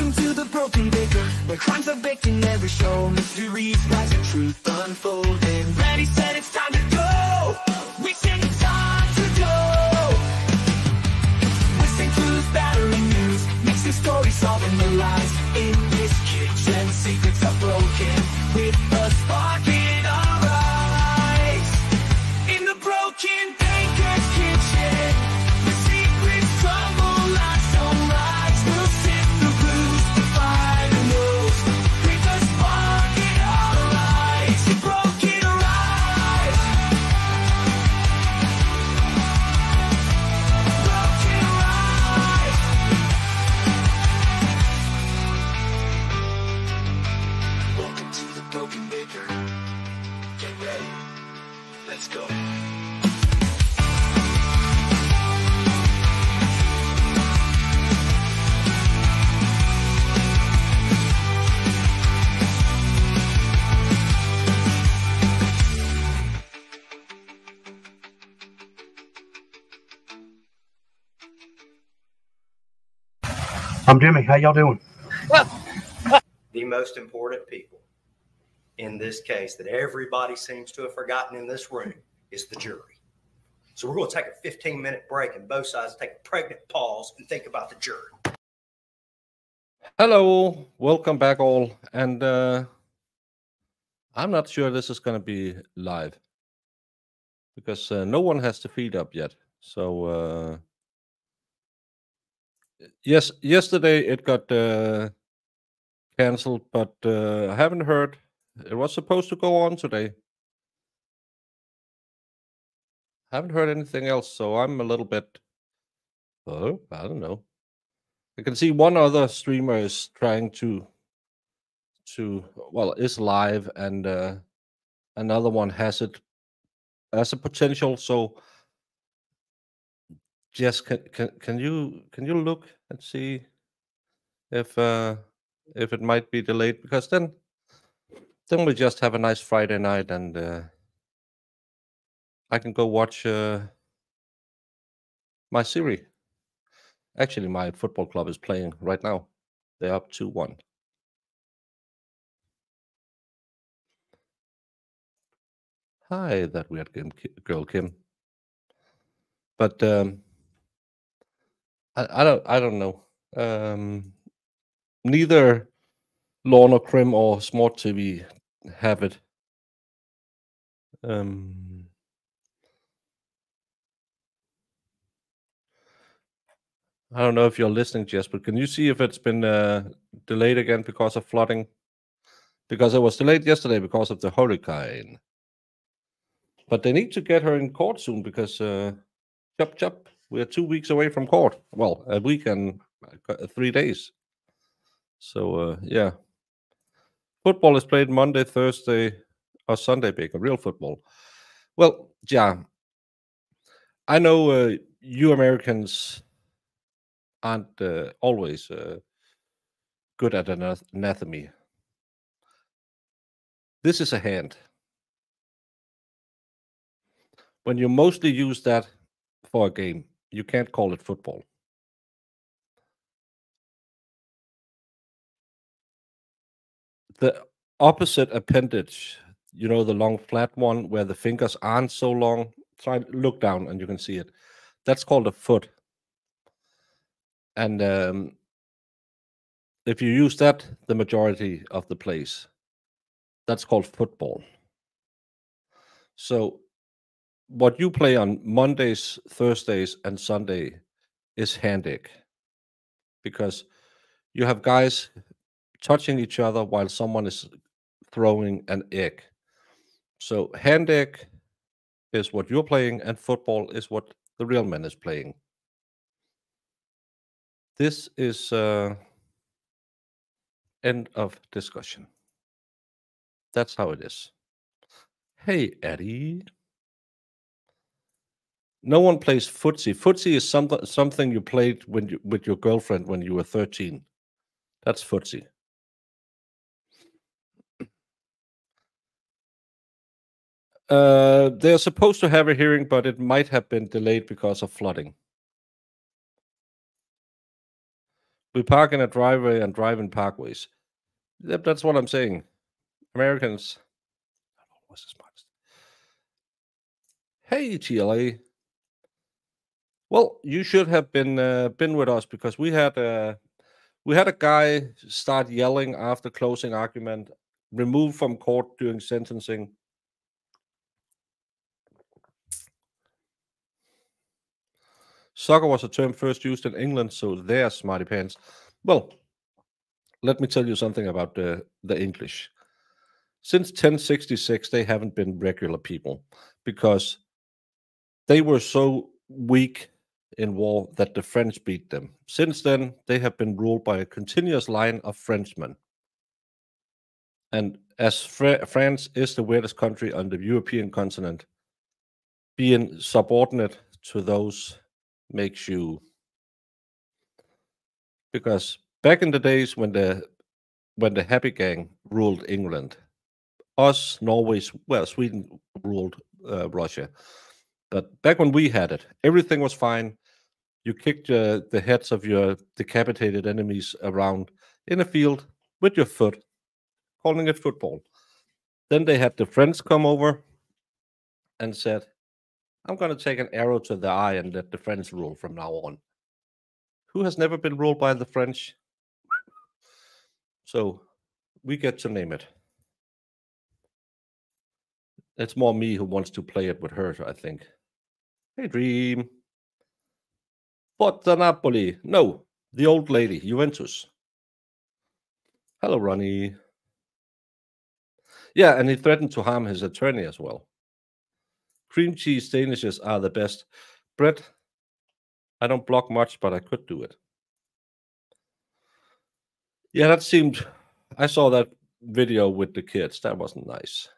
Welcome to the Broken Baker, where crimes are baked in every show. Mysteries rise and truth unfolding. Ready, set, it's time to go. We sing it's time to go. Whistling truth, battering news, mixing stories, solving the lies. In this kitchen, secrets are broken with a spark in our eyes. In the Broken Baker's kitchen, the secrets crumble like sunrise. We'll sift the clues to find the news with a spark in our eyes. In Broken Rise, Broken Rise. Welcome to the Broken Baker. Get ready. Let's go. I'm Jimmy. How y'all doing? The most important people in this case that everybody seems to have forgotten in this room is the jury. So we're going to take a 15-minute break and both sides take a pregnant pause and think about the jury. Hello, welcome back all. And I'm not sure this is going to be live because no one has the feed up yet. So yes, yesterday it got canceled, but I haven't heard. It was supposed to go on today. Haven't heard anything else, so I'm a little bit. Oh, I don't know. I can see one other streamer is trying to well, is live, and another one has it as a potential. So, Jess, can you look and see if it might be delayed? Because then we just have a nice Friday night, and I can go watch my series. Actually, my football club is playing right now. They're up 2-1. Hi, that weird girl Kim. But I don't know. Neither Lorna Krim or Smart TV have it. I don't know if you're listening, Jess, but can you see if it's been delayed again because of flooding? Because it was delayed yesterday because of the hurricane. But they need to get her in court soon because chop, we're 2 weeks away from court. Well, a week and 3 days. So, yeah. Football is played Monday, Thursday, or Sunday, Baker. Real football. Well, yeah. I know you Americans aren't always good at anatomy. This is a hand. When you mostly use that for a game, you can't call it football. The opposite appendage, you know, the long flat one where the fingers aren't so long. Try to look down and you can see it. That's called a foot. And if you use that the majority of the plays, that's called football. So what you play on Mondays, Thursdays, and Sunday is hand egg, because you have guys touching each other while someone is throwing an egg. So hand egg is what you're playing, and football is what the real man is playing. This is end of discussion. That's how it is. Hey, Eddie. No one plays footsie. Footsie is something you played with your girlfriend when you were 13. That's footsie. They're supposed to have a hearing, but it might have been delayed because of flooding. We park in a driveway and drive in parkways. Yep, that's what I'm saying. Americans. What's the smartest? Hey, TLA. Well, you should have been with us because we had a guy start yelling after closing argument, removed from court during sentencing. Soccer was a term first used in England, so there, smarty pants. Well, let me tell you something about the English. Since 1066, they haven't been regular people because they were so weak in war that the French beat them. Since then, they have been ruled by a continuous line of Frenchmen. And as France is the weirdest country on the European continent, being subordinate to those makes you. Because back in the days when the Happy Gang ruled England, Sweden ruled Russia. But back when we had it, everything was fine. You kicked the heads of your decapitated enemies around in a field with your foot, calling it football. Then they had the French come over and said, I'm going to take an arrow to the eye and let the French rule from now on. Who has never been ruled by the French? So we get to name it. It's more me who wants to play it with her, I think. Hey, Dream. But the Napoli. No, the old lady, Juventus. Hello, Ronnie. Yeah, and he threatened to harm his attorney as well. Cream cheese Danishes are the best. Brett, I don't block much, but I could do it. Yeah, that seemed. I saw that video with the kids. That wasn't nice.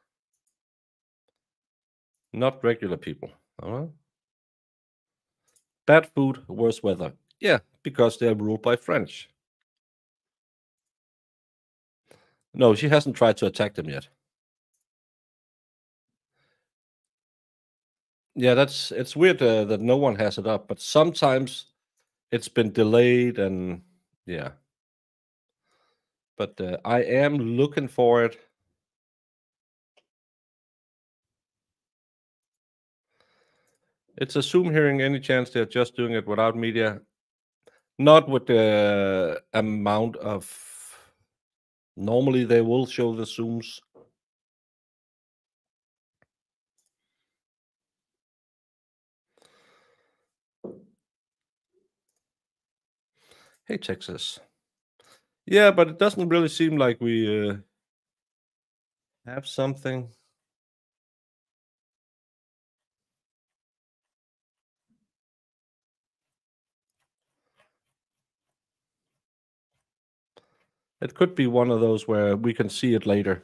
Not regular people. Bad food, worse weather. Yeah, because they're ruled by French. No, she hasn't tried to attack them yet. Yeah, it's weird that no one has it up, but sometimes it's been delayed and yeah. But I am looking for it. It's a Zoom hearing. Any chance they're just doing it without media? Not with the amount of. Normally they will show the Zooms. Hey, Texas. Yeah, but it doesn't really seem like we have something. It could be one of those where we can see it later.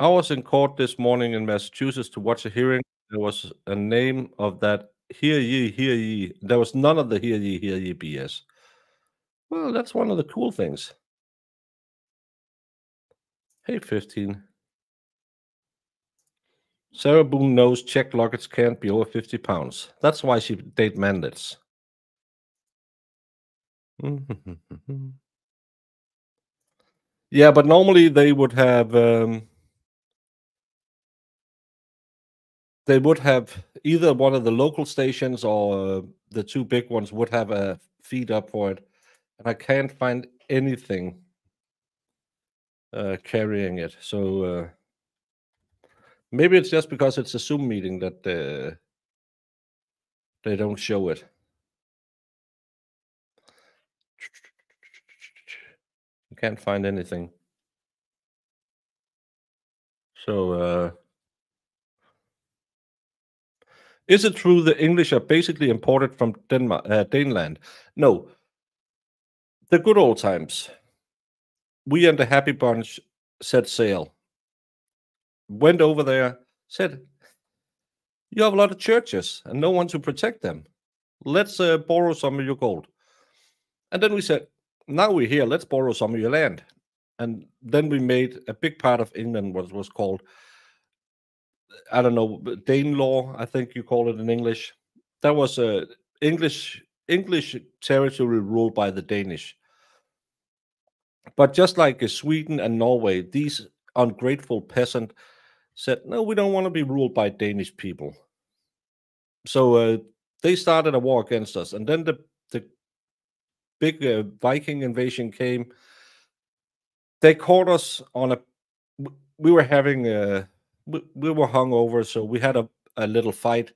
I was in court this morning in Massachusetts to watch a hearing. There was a name of that hear ye. There was none of the hear ye BS. Well, that's one of the cool things. Hey, 15. Sarah Boone knows check luggage can't be over 50 pounds. That's why she date mandates. Yeah, but normally they would have either one of the local stations or the two big ones would have a feed up for it, and I can't find anything carrying it. So maybe it's just because it's a Zoom meeting that they don't show it. I can't find anything. So is it true the English are basically imported from Daneland? No. The good old times. We and the Happy Bunch set sail. Went over there, said, you have a lot of churches and no one to protect them. Let's borrow some of your gold. And then we said, now we're here, let's borrow some of your land. And then we made a big part of England what was called I don't know, Danelaw, I think you call it in English. That was English territory ruled by the Danish. But just like Sweden and Norway, these ungrateful peasant said, "No, we don't want to be ruled by Danish people." So they started a war against us, and then the big Viking invasion came. They caught us on a. We were having we were hungover, so we had a little fight,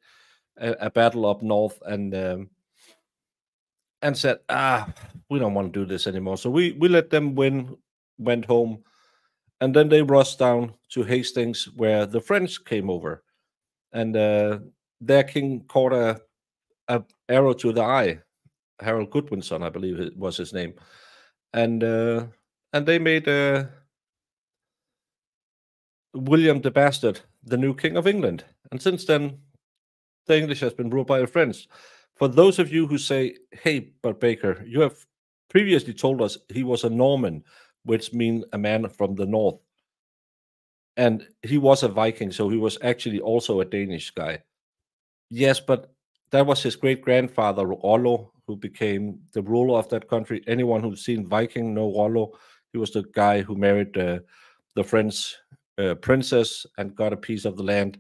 a battle up north, and said, we don't want to do this anymore. So we let them win, went home, and then they rushed down to Hastings, where the French came over, and their king caught a arrow to the eye. Harold Goodwinson, I believe it was his name, and they made William the Bastard the new king of England, and since then the English has been ruled by the French. For those of you who say, "Hey, but Baker, you have previously told us he was a Norman, which means a man from the north, and he was a Viking, so he was actually also a Danish guy." Yes, but that was his great grandfather Rollo, who became the ruler of that country. Anyone who's seen Viking know Rollo. He was the guy who married the French princess and got a piece of the land.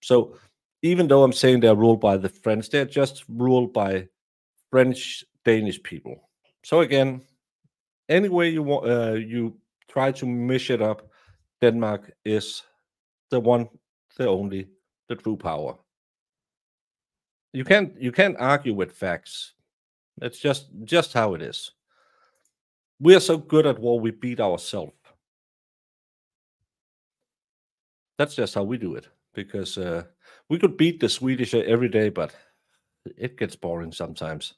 So even though I'm saying they're ruled by the French, they're just ruled by French Danish people. So again, any way you want, you try to mesh it up, Denmark is the one, the only, the true power. You can't argue with facts. It's just how it is. We are so good at war, we beat ourselves. That's just how we do it. Because we could beat the Swedish every day, but it gets boring sometimes.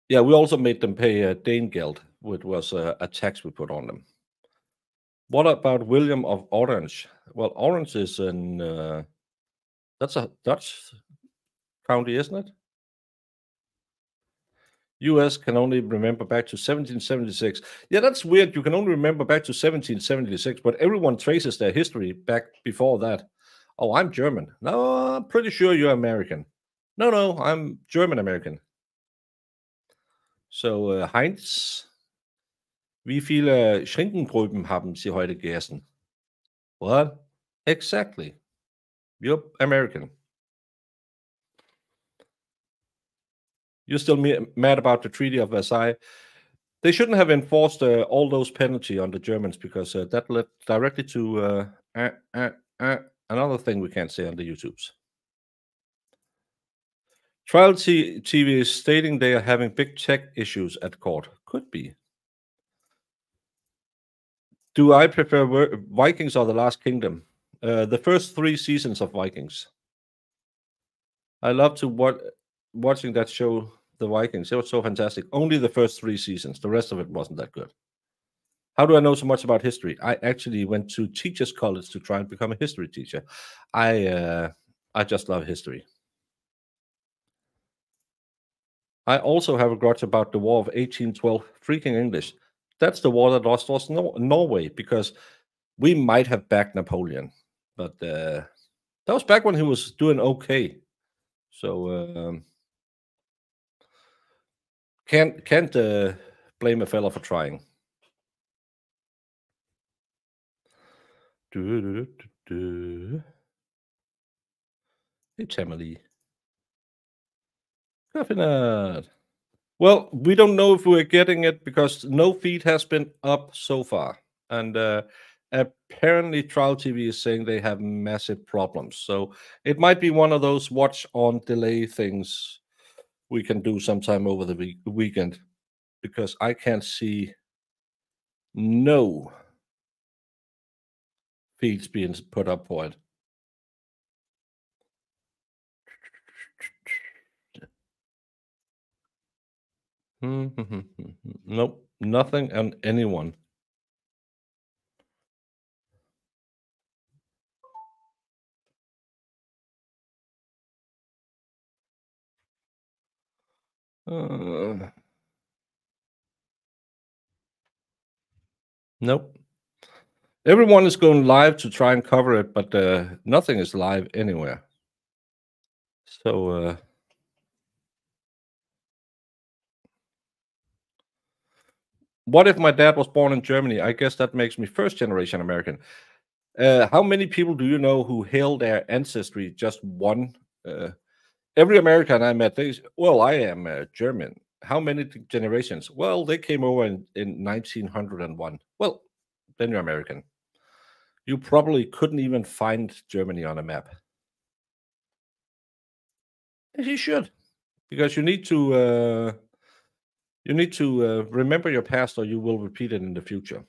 Yeah, we also made them pay Danegeld, which was a tax we put on them. What about William of Orange? Well, Orange is in that's a Dutch county, isn't it? U.S. can only remember back to 1776. Yeah, that's weird. You can only remember back to 1776, but everyone traces their history back before that. Oh, I'm German. No, I'm pretty sure you're American. No, I'm German American. So, Heinz, wie viele Schinkenbröben haben Sie heute gegessen? What? Exactly. You're American. You're still mad about the Treaty of Versailles. They shouldn't have enforced all those penalty on the Germans because that led directly to another thing we can't say on the YouTubes. Trial TV is stating they are having big tech issues at court. Could be. Do I prefer Vikings or The Last Kingdom? The first 3 seasons of Vikings. I love to watching that show, The Vikings. It was so fantastic. Only the first 3 seasons. The rest of it wasn't that good. How do I know so much about history? I actually went to teachers' college to try and become a history teacher. I just love history. I also have a grudge about the War of 1812. Freaking English. That's the war that lost us Norway because we might have backed Napoleon, but that was back when he was doing okay. So can't blame a fella for trying. Hey, Tamale. Coffee nut. Well, we don't know if we're getting it because no feed has been up so far. And apparently, Trial TV is saying they have massive problems. So it might be one of those watch on delay things we can do sometime over the weekend because I can't see no feeds being put up for it. Nope, nothing on anyone. Nope. Everyone is going live to try and cover it, but nothing is live anywhere. So what if my dad was born in Germany? I guess that makes me first generation American. How many people do you know who hail their ancestry just one? Every American I met, well, I am German. How many generations? Well, they came over in 1901. Well, then you're American. You probably couldn't even find Germany on a map. You should, because you need to remember your past, or you will repeat it in the future.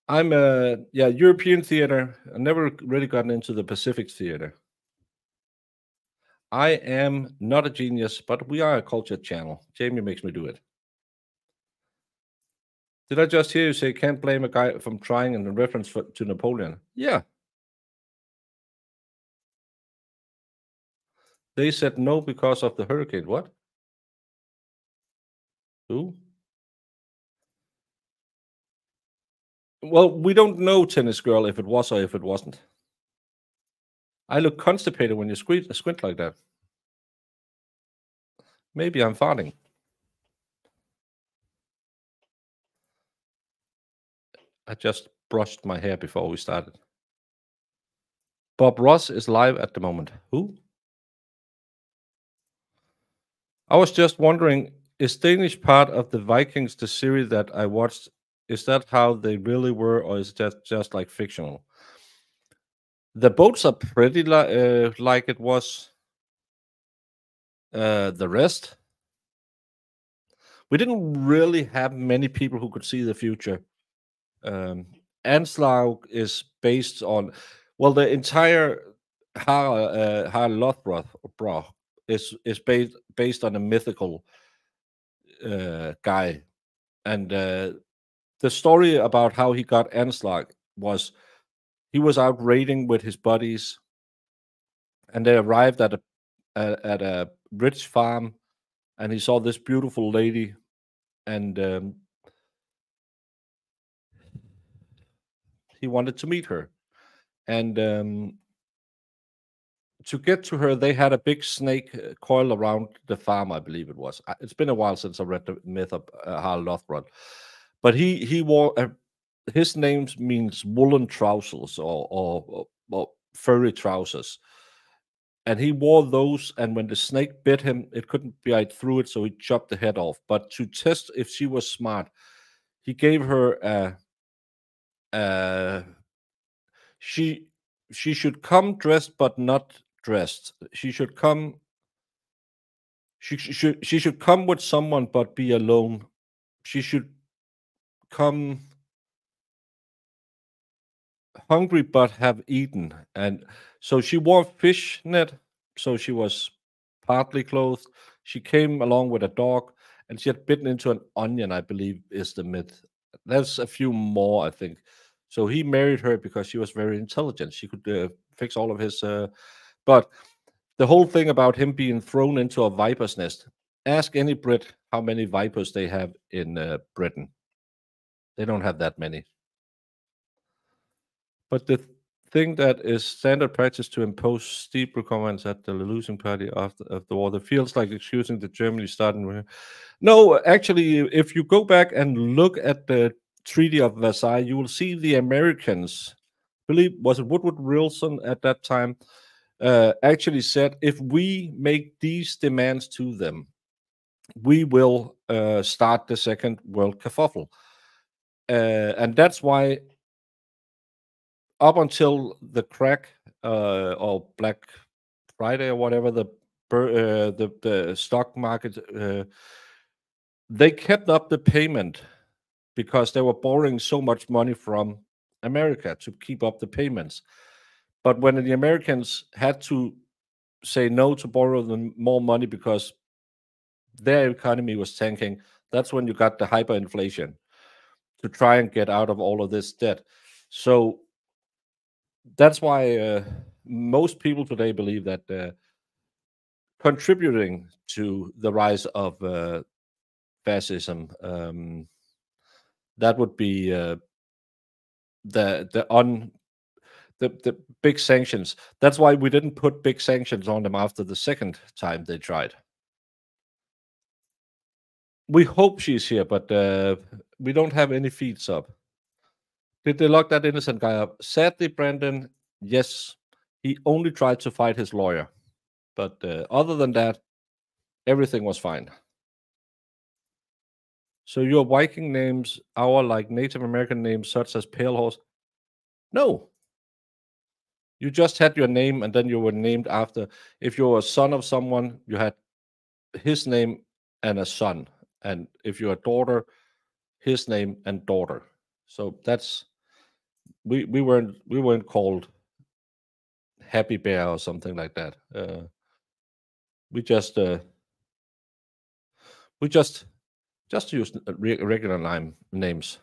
I'm European theater. I never really gotten into the Pacific theater. I am not a genius, but we are a culture channel. Jamie makes me do it. Did I just hear you say can't blame a guy from trying in reference to Napoleon? Yeah. They said no because of the hurricane. What? Who? Well, we don't know, tennis girl, if it was or if it wasn't. I look constipated when you squint like that. Maybe I'm farting. I just brushed my hair before we started. Bob Ross is live at the moment. Who? I was just wondering, is Danish part of the Vikings, the series that I watched, is that how they really were, or is that just like fictional? The boats are pretty like it was the rest. We didn't really have many people who could see the future. Anslag is based on, well, the entire Har Lothbrok is based on a mythical guy, and the story about how he got Anslag was he was out raiding with his buddies, and they arrived at a rich farm, and he saw this beautiful lady, and he wanted to meet her, and to get to her, they had a big snake coiled around the farm, I believe it was. It's been a while since I read the myth of Harald Lothbrok, but he wore his name means woolen trousers or furry trousers, and he wore those. And when the snake bit him, it couldn't bite through it, so he chopped the head off. But to test if she was smart, he gave her she should come dressed but not dressed. She should come with someone but be alone. She should come hungry but have eaten. And so she wore fishnet, so she was partly clothed. She came along with a dog, and she had bitten into an onion, I believe is the myth. There's a few more, I think. So he married her because she was very intelligent. She could fix all of his but the whole thing about him being thrown into a viper's nest. Ask any Brit how many vipers they have in Britain. They don't have that many. But the thing that is standard practice to impose steep requirements at the losing party after the war, that feels like excusing the Germany starting. No, actually, if you go back and look at the Treaty of Versailles, you will see the Americans, was it Woodrow Wilson at that time, actually said, if we make these demands to them, we will start the Second World Kerfuffle. And that's why up until the crack or Black Friday or whatever, the stock market, they kept up the payment because they were borrowing so much money from America to keep up the payments. But when the Americans had to say no to borrow them more money because their economy was tanking, that's when you got the hyperinflation to try and get out of all of this debt. So that's why most people today believe that contributing to the rise of fascism that would be the big sanctions. That's why we didn't put big sanctions on them after the second time they tried. We hope she's here, but we don't have any feeds up. Did they lock that innocent guy up? Sadly, Brandon, yes. He only tried to fight his lawyer. But other than that, everything was fine. So your Viking names are like Native American names, such as Pale Horse? No. You just had your name, and then you were named after. If you were a son of someone, you had his name and a son. And if you're a daughter, his name and daughter. So that's we weren't called Happy Bear or something like that. We just used regular names.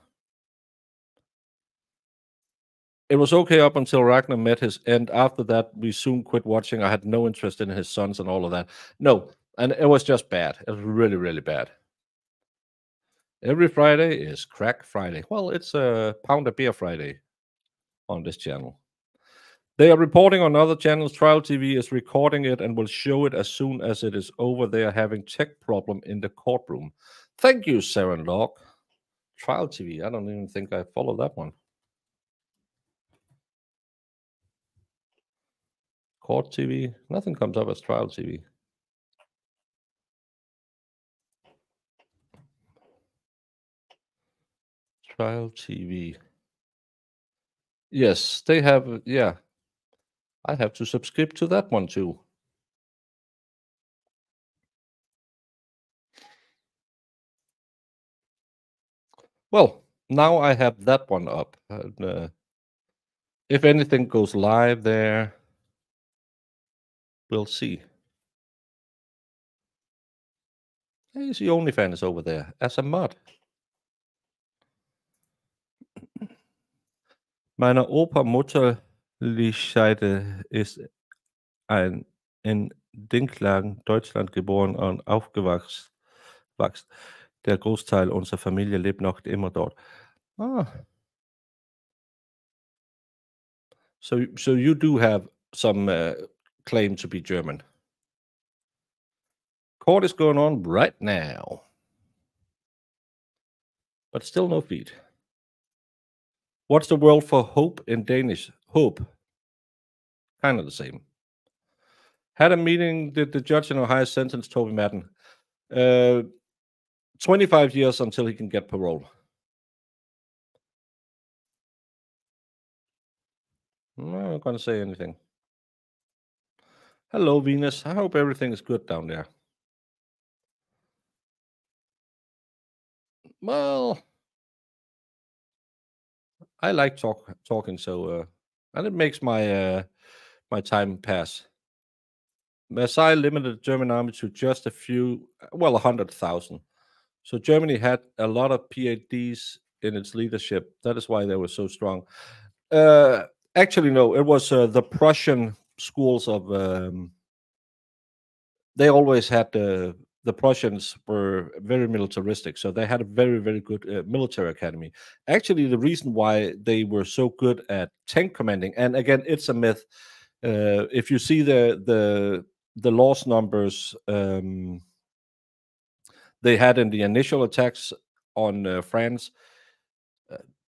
It was okay up until Ragnar met his end. After that, we soon quit watching. I had no interest in his sons and all of that. No, and it was just bad. It was really, really bad. Every Friday is Crack Friday. Well, it's a Pound of Beer Friday on this channel. They are reporting on other channels. Trial TV is recording it and will show it as soon as it is over. They are having tech problem in the courtroom. Thank you, Sarah Locke. Trial TV. I don't even think I follow that one. Court TV. Nothing comes up as Trial TV. Trial TV. Yes, they have. Yeah. I have to subscribe to that one too. Well, now I have that one up. And, if anything goes live there, we'll see. Hey, the OnlyFans is over there as a mod. Meine Opa-Mutterlichseite ist in Dinklagen, Deutschland geboren und aufgewachsen. Der Großteil unserer Familie lebt noch immer dort. Ah. So you do have some claim to be German. Court is going on right now. But still no feed. What's the word for hope in Danish? Hope. Kind of the same. Had a meeting, did the judge in Ohio sentence Toby Madden? 25 years until he can get parole. I'm not going to say anything. Hello, Venus. I hope everything is good down there. Well, I like talking, so and it makes my my time pass. Versailles limited the German army to just a few, well, 100,000. So Germany had a lot of PhDs in its leadership. That is why they were so strong. Actually, no, it was the Prussian schools of. They always had the Prussians were very militaristic, so they had a very, very good military academy. Actually, the reason why they were so good at tank commanding, and again, it's a myth. If you see the loss numbers they had in the initial attacks on France,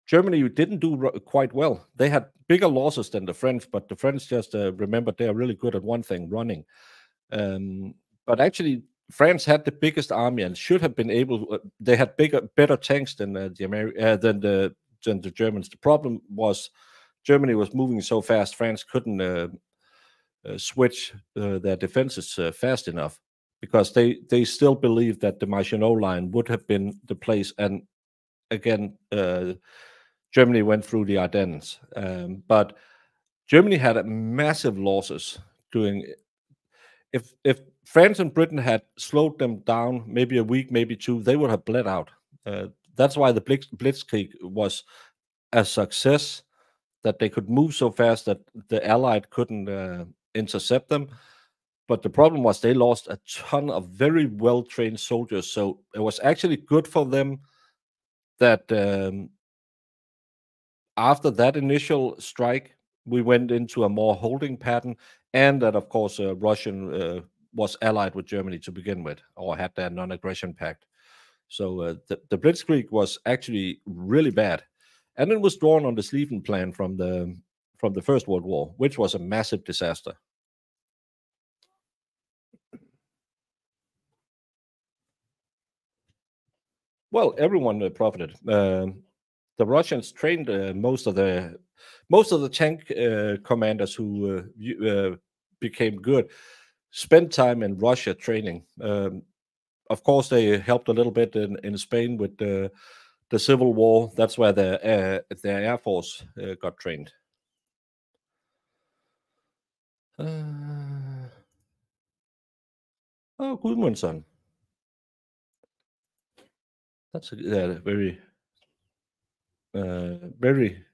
Germany didn't do quite well. They had bigger losses than the French, but the French just remembered they are really good at one thing, running. But actually, France had the biggest army and should have been able. They had better tanks than the Germans. The problem was Germany was moving so fast. France couldn't switch their defenses fast enough because they still believed that the Maginot Line would have been the place. And again, Germany went through the Ardennes, but Germany had massive losses doing. If France and Britain had slowed them down maybe a week, maybe two, they would have bled out. That's why the Blitzkrieg was a success, that they could move so fast that the Allied couldn't intercept them. But the problem was they lost a ton of very well-trained soldiers. So it was actually good for them that after that initial strike, we went into a more holding pattern, and that, of course, Russian was allied with Germany to begin with, or had their non-aggression pact. So the Blitzkrieg was actually really bad, and it was drawn on the Schlieffen Plan from the First World War, which was a massive disaster. Well, everyone profited. The Russians trained most of the tank commanders who became good. Spent time in Russia training. Of course, they helped a little bit in Spain with the Civil War. That's where their Air Force got trained. Oh, Gudmundsson. That's a very, very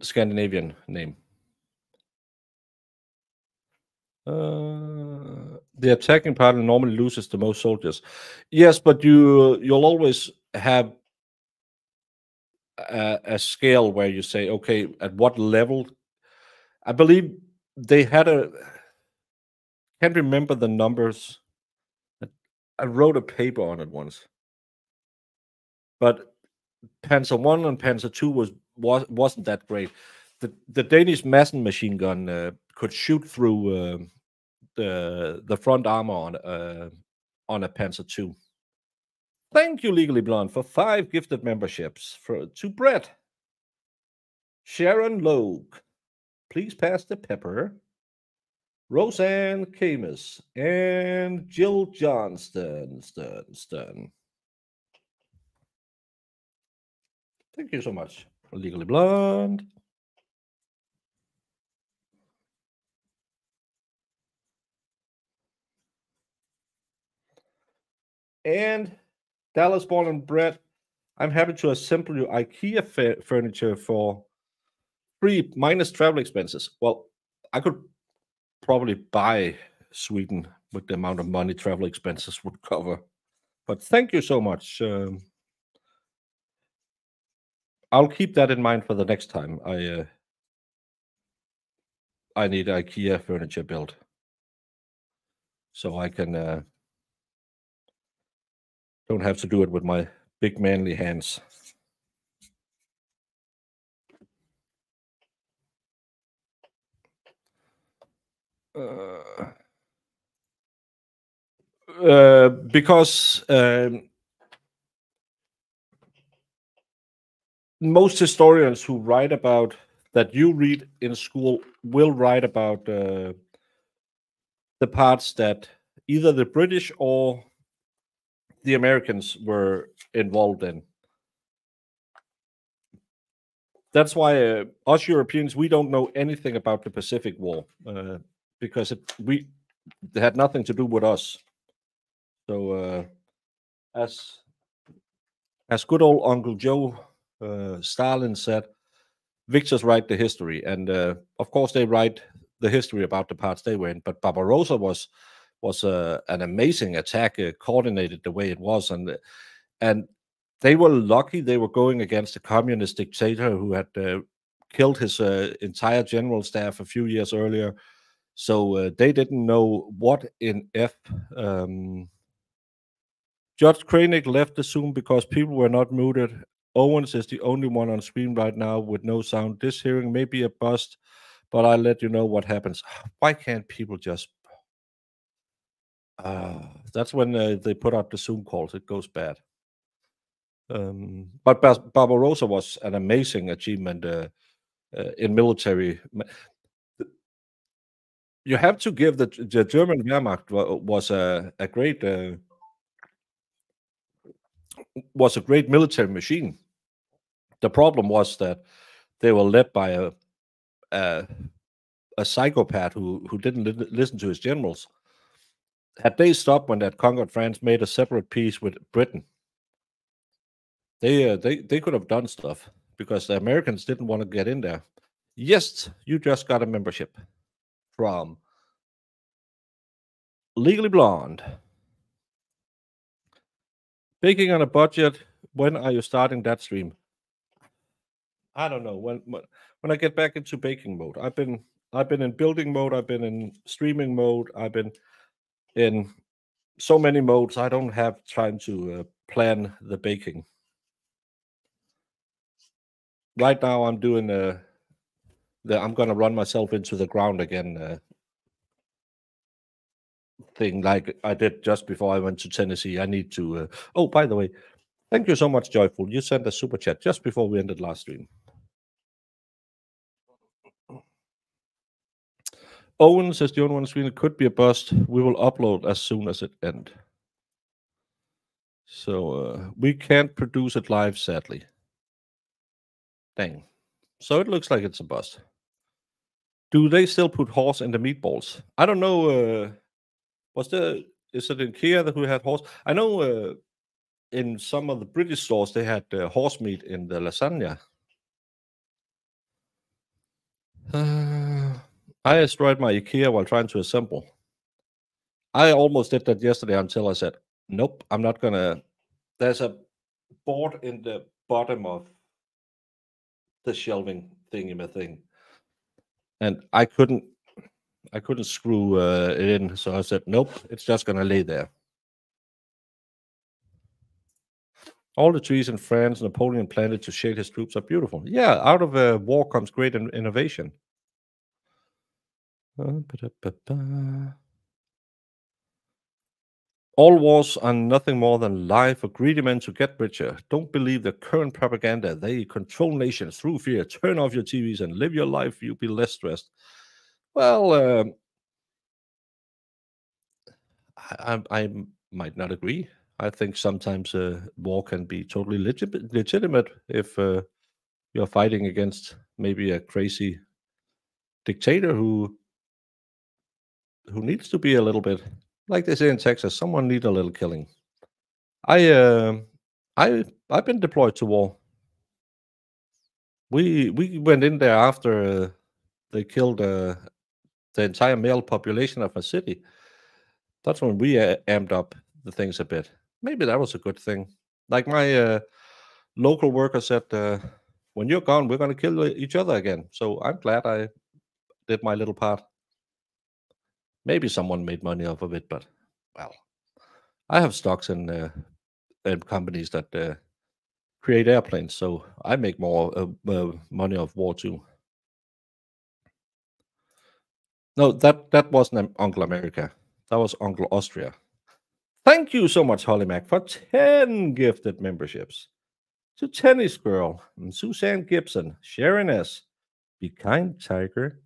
Scandinavian name. The attacking party normally loses the most soldiers. Yes, but you'll always have a scale where you say, okay, at what level? I believe they had can't remember the numbers. I wrote a paper on it once, but Panzer I and Panzer II wasn't that great. The Danish Madsen machine gun could shoot through the front armor on a Panzer II. Thank you, Legally Blonde, for 5 gifted memberships to Brett, Sharon Logue. Please pass the pepper. Roseanne Camus and Jill Johnston. Thank you so much, Legally Blonde. And Dallas Born and Bred, I'm happy to assemble your IKEA furniture for free minus travel expenses. Well, I could probably buy Sweden with the amount of money travel expenses would cover. But thank you so much. I'll keep that in mind for the next time I need IKEA furniture built, so I can don't have to do it with my big manly hands. Because most historians who write about that you read in school will write about the parts that either the British or the Americans were involved in. That's why us Europeans, we don't know anything about the Pacific War because it had nothing to do with us. So as good old Uncle Joe Stalin said, victors write the history, and of course they write the history about the parts they were in. But Barbarossa was an amazing attack, coordinated the way it was, and they were lucky they were going against a communist dictator who had killed his entire general staff a few years earlier. So they didn't know what in F. Judge Krennic left the Zoom because people were not muted. Owens is the only one on screen right now with no sound. This hearing may be a bust, but I'll let you know what happens. Why can't people just... that's when they put out the Zoom calls. It goes bad. But Barbarossa was an amazing achievement in military. You have to give the German Wehrmacht was a great military machine. The problem was that they were led by a psychopath who didn't listen to his generals. Had they stopped when they had conquered France, made a separate peace with Britain, they could have done stuff because the Americans didn't want to get in there. Yes, you just got a membership from Legally Blonde. Baking on a budget. When are you starting that stream? I don't know. When I get back into baking mode. I've been in building mode. I've been in streaming mode. I've been in so many modes. I don't have time to plan the baking. Right now, I'm doing I'm gonna run myself into the ground again. Thing like I did just before I went to Tennessee. I need to. Oh, by the way, thank you so much, Joyful. You sent a super chat just before we ended last stream. Owen says the only one screen, it could be a bust. We will upload as soon as it ends. So we can't produce it live, sadly. Dang. So it looks like it's a bust. Do they still put horse in the meatballs? I don't know. Is it in Kia who had horse? I know in some of the British stores they had horse meat in the lasagna. I destroyed my IKEA while trying to assemble. I almost did that yesterday until I said, nope, I'm not gonna. There's a board in the bottom of the shelving thing, and I couldn't screw it in, so I said, nope, it's just gonna lay there. All the trees in France Napoleon planted to shade his troops are beautiful. Yeah, out of a war comes great innovation. All wars are nothing more than lie for greedy men to get richer. Don't believe the current propaganda. They control nations through fear. Turn off your TVs and live your life. You'll be less stressed. Well, I might not agree. I think sometimes war can be totally legitimate if you're fighting against maybe a crazy dictator who needs to be a little bit, like they say in Texas, someone need a little killing. I've been deployed to war. We went in there after they killed the entire male population of a city. That's when we amped up the things a bit. Maybe that was a good thing. Like my local worker said, when you're gone, we're going to kill each other again. So I'm glad I did my little part. Maybe someone made money off of it, but well, I have stocks in companies that create airplanes, so I make more money off war too. No, that wasn't Uncle America. That was Uncle Austria. Thank you so much, Holly Mac, for 10 gifted memberships. To Tennis Girl, and Suzanne Gibson, Sharon S., Be Kind Tiger,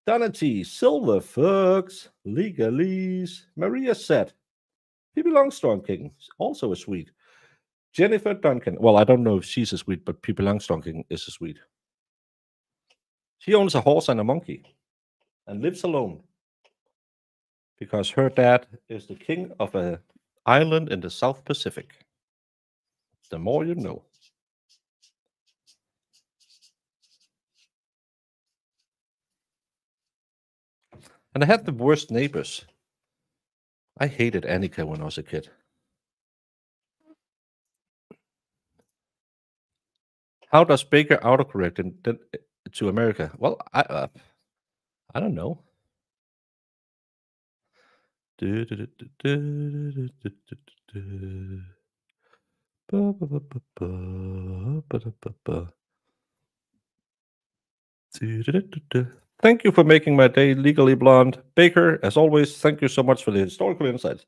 Donna T., Silver Fox, Legalese, Maria Set, Pippi Longstocking King, also a sweet. Jennifer Duncan. Well, I don't know if she's a sweet, but Pippi Longstocking is a sweet. She owns a horse and a monkey and lives alone because her dad is the king of an island in the South Pacific. The more you know. And I had the worst neighbors. I hated Annika when I was a kid. How does Baker autocorrect to America? Well, I don't know. Thank you for making my day legally blonde. Baker, as always, thank you so much for the historical insights.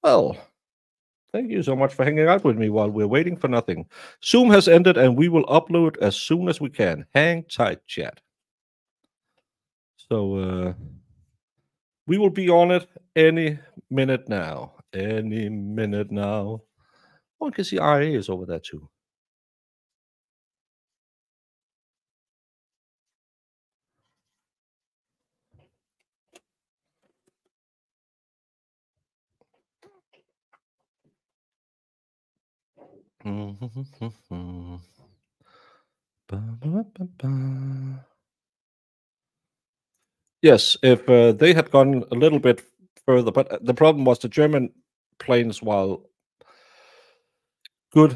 Well, thank you so much for hanging out with me while we're waiting for nothing. Zoom has ended and we will upload as soon as we can. Hang tight, chat. So we will be on it any minute now. Any minute now. Oh, I can see RA is over there too. Yes, if they had gone a little bit further, but the problem was the German planes, while good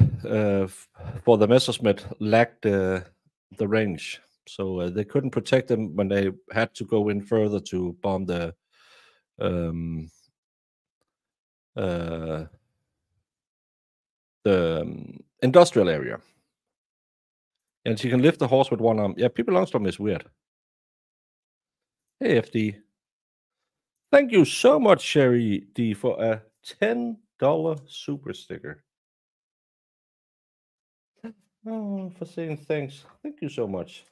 for the Messerschmitt lacked the range, so they couldn't protect them when they had to go in further to bomb um, uh, the industrial area. And she can lift the horse with one arm. Yeah, Pippi Longstrom is weird. Hey, FD. Thank you so much, Sherry D, for a $10 super sticker. Oh, for saying thanks. Thank you so much.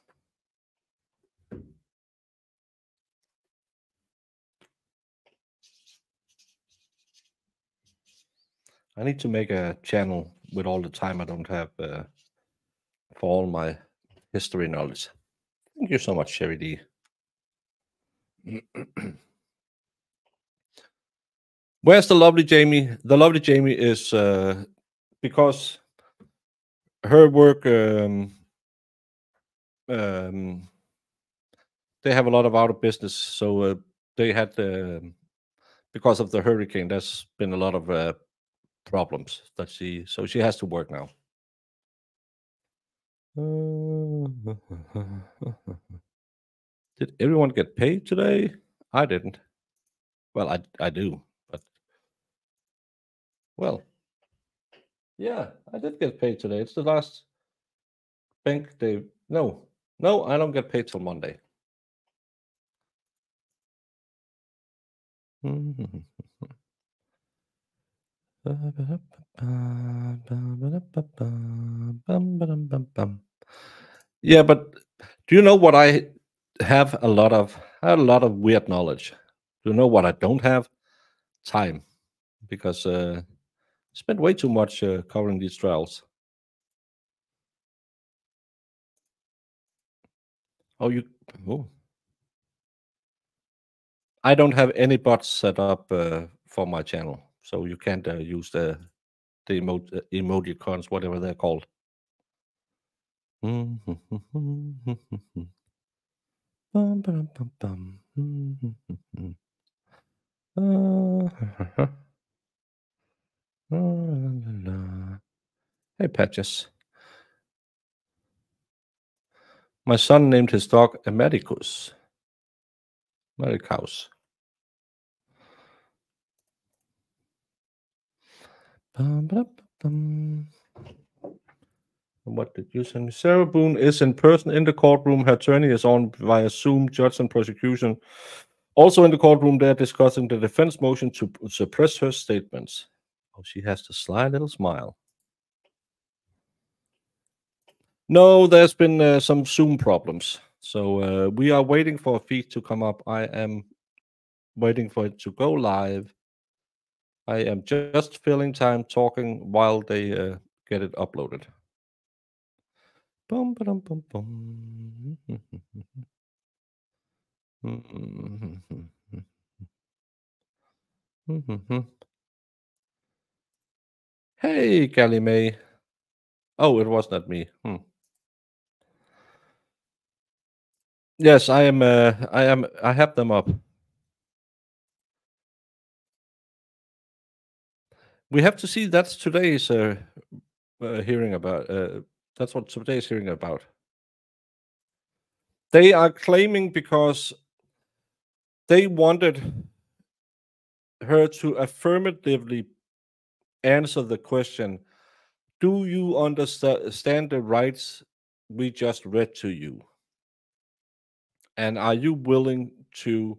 I need to make a channel with all the time I don't have for all my history knowledge. Thank you so much, Sherry D. Where's the lovely Jamie? The lovely Jamie is because her work. They have a lot of out of business, so they had because of the hurricane. There's been a lot of problems that she has to work now. Did everyone get paid today? I didn't. Well, I do, but well, yeah, I did get paid today. It's the last bank day. No, I don't get paid till Monday. Yeah, but do you know what I have a lot of? I have a lot of weird knowledge. Do you know what I don't have? Time, because I spent way too much covering these trials. Oh, oh. I don't have any bots set up for my channel, so you can't use the emojicons, whatever they're called. Hey, Patches. My son named his dog Americus. Americaus. What did you send me? Sarah Boone is in person in the courtroom. Her attorney is on via Zoom, judge and prosecution. Also in the courtroom, they're discussing the defense motion to suppress her statements. Oh, she has the sly little smile. No, there's been some Zoom problems. So we are waiting for a feed to come up. I am waiting for it to go live. I am just filling time talking while they get it uploaded. Bum, ba-dum, bum, bum. Hey, Gally May. Oh, it was not me. Yes, I am. I have them up. We have to see. That's today's hearing about. That's what today's hearing about. They are claiming because they wanted her to affirmatively answer the question, do you understand the rights we just read to you? And are you willing to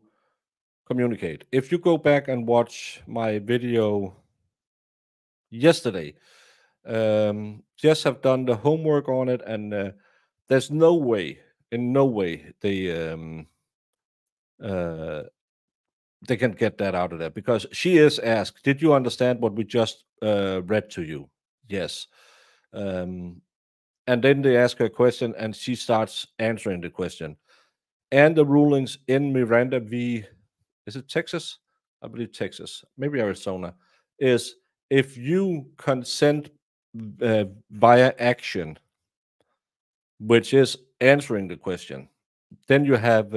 communicate? If you go back and watch my video yesterday, Jess have done the homework on it, and there's no way, in no way, they can get that out of there, because she is asked, did you understand what we just read to you? Yes. And then they ask her a question and she starts answering the question. And the rulings in Miranda v. Is it Texas? I believe Texas, maybe Arizona, is if you consent via action, which is answering the question, then you have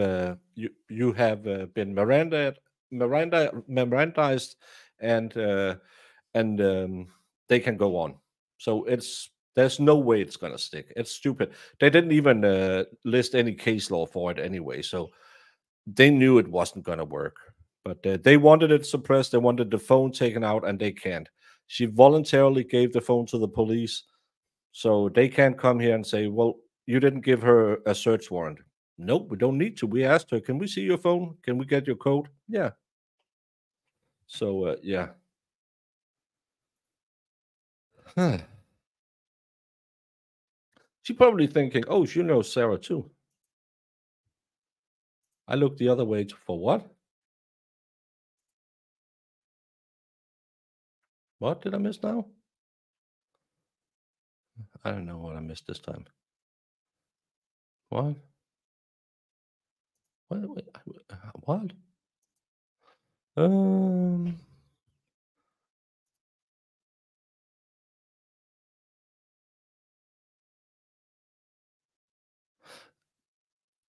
you have been Mirandized, and they can go on. So there's no way it's gonna stick. It's stupid. They didn't even list any case law for it anyway, so they knew it wasn't gonna work. But they wanted it suppressed. They wanted the phone taken out, and they can't. She voluntarily gave the phone to the police, so they can't come here and say, "Well, you didn't give her a search warrant." Nope, we don't need to. We asked her, "Can we see your phone? Can we get your code?" Yeah. So yeah. She probably thinking, "Oh, she knows Sarah too." I looked the other way for what? What did I miss now? I don't know what I missed this time. What? What? Um.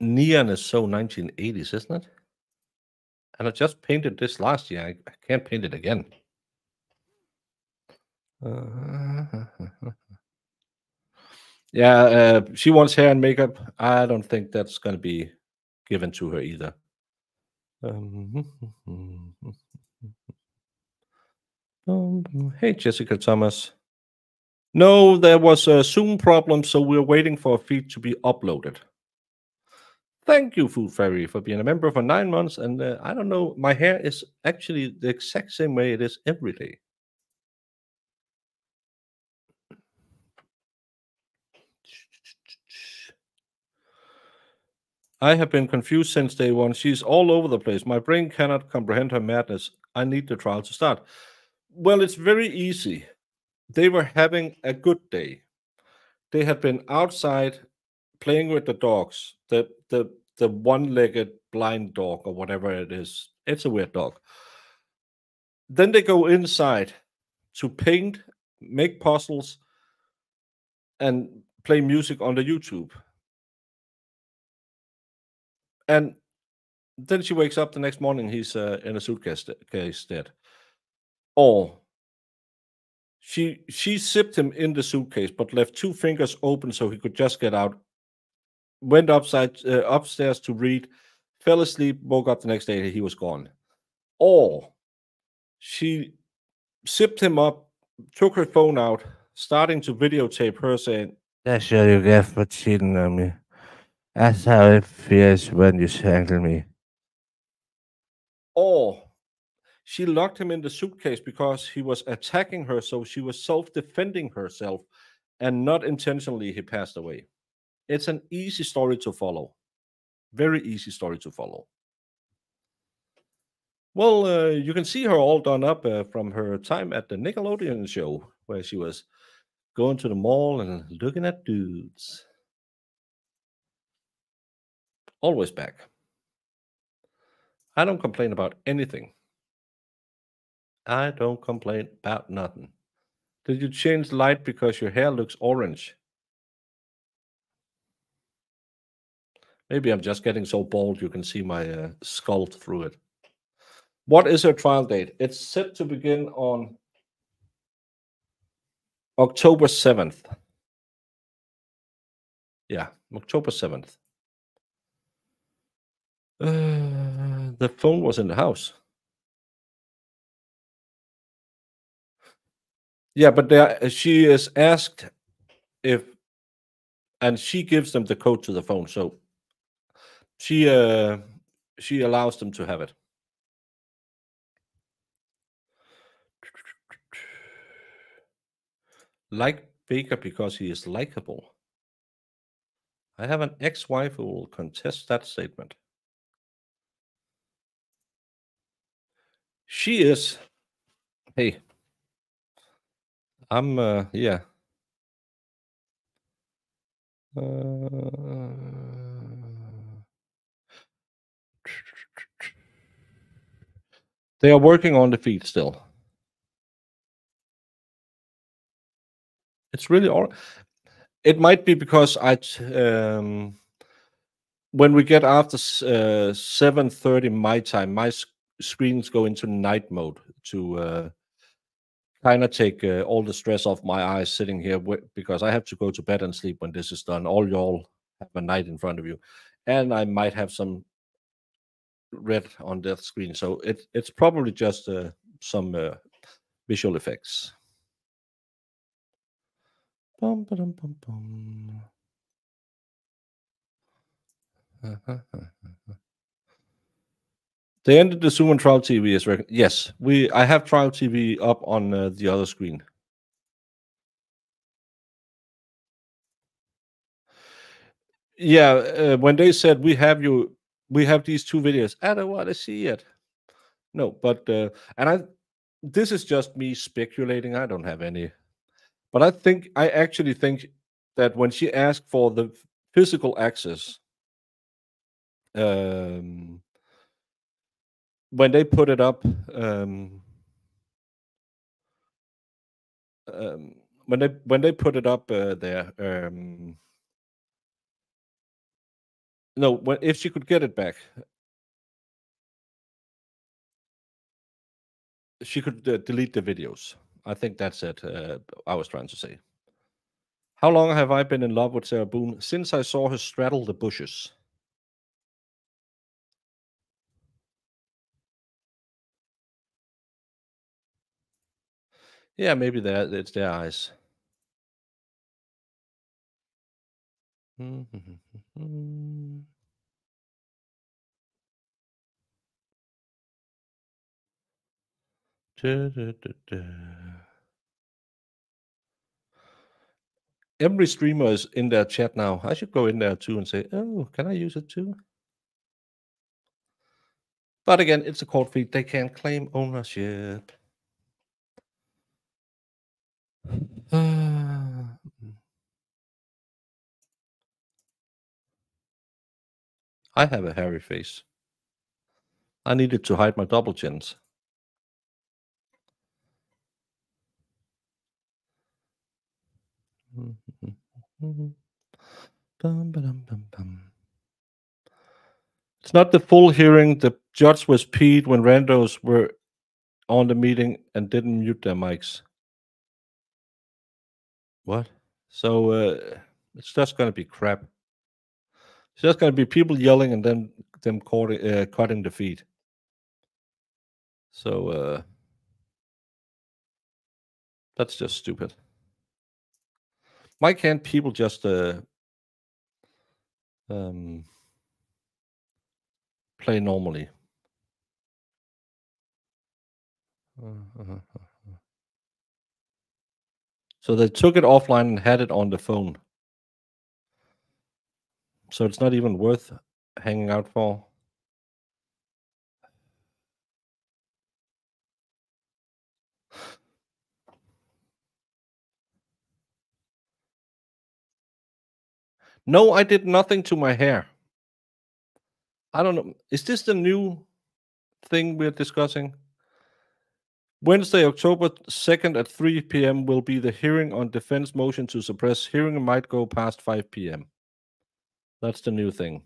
Neon is so 1980s, isn't it? And I just painted this last year. I can't paint it again. Yeah, she wants hair and makeup. I don't think that's going to be given to her either. Hey, Jessica Thomas. No, there was a Zoom problem, so we're waiting for a feed to be uploaded. Thank you, Food Fairy, for being a member for 9 months. And I don't know, my hair is actually the exact same way it is every day. I have been confused since day one. She's all over the place. My brain cannot comprehend her madness. I need the trial to start. Well, it's very easy. They were having a good day. They had been outside playing with the dogs, the one-legged blind dog or whatever it is. It's a weird dog. Then they go inside to paint, make puzzles, and play music on the YouTube. And then she wakes up the next morning. He's in a suitcase case dead. Or she zipped him in the suitcase, but left 2 fingers open so he could just get out. Went upstairs to read, fell asleep, woke up the next day, he was gone. Or she zipped him up, took her phone out, starting to videotape her saying, "That's what you get for cheating on me. That's how it feels when you strangle me." Or she locked him in the suitcase because he was attacking her, so she was self-defending herself, and not intentionally he passed away. It's an easy story to follow. Very easy story to follow. Well, you can see her all done up from her time at the Nickelodeon show, where she was going to the mall and looking at dudes. Always back. I don't complain about anything. I don't complain about nothing. Did you change light because your hair looks orange? Maybe I'm just getting so bald you can see my skull through it. What is her trial date? It's set to begin on October 7th. Yeah, October 7th. The phone was in the house. Yeah, but she is asked if, and she gives them the code to the phone, so she allows them to have it. Like Baker because he is likable. I have an ex-wife who will contest that statement. She is. Hey, I'm yeah. They are working on the feed still. It's really all. It might be because when we get after 7:30 my time, my screens go into night mode to kind of take all the stress off my eyes sitting here because I have to go to bed and sleep when this is done. All y'all have a night in front of you, and I might have some red on that screen. So it's probably just some visual effects. Bum, ba-dum, bum, bum. They ended the Zoom and Trial TV as yes. I have Trial TV up on the other screen. Yeah, when they said we have these 2 videos, I don't want to see it. No, but this is just me speculating. I don't have any, but I actually think that when she asked for the physical access, when they put it up, when they put it up there, no, if she could get it back, she could delete the videos. I think that's it. I was trying to say. How long have I been in love with Sarah Boone? Since I saw her straddle the bushes. Yeah, maybe it's their eyes. Every streamer is in their chat now. I should go in there too and say, oh, can I use it too? But again, it's a court feed. They can't claim ownership. I have a hairy face. I needed to hide my double chins. It's not the full hearing. The judge was peed when randos were on the meeting and didn't mute their mics. What? So it's just going to be crap. It's just going to be people yelling and then them cutting the feed. So that's just stupid. Why can't people just play normally? So they took it offline and had it on the phone. So it's not even worth hanging out for. No, I did nothing to my hair. I don't know. Is this the new thing we're discussing? Wednesday, October 2nd at 3 p.m. will be the hearing on defense motion to suppress. Hearing might go past 5 p.m. That's the new thing.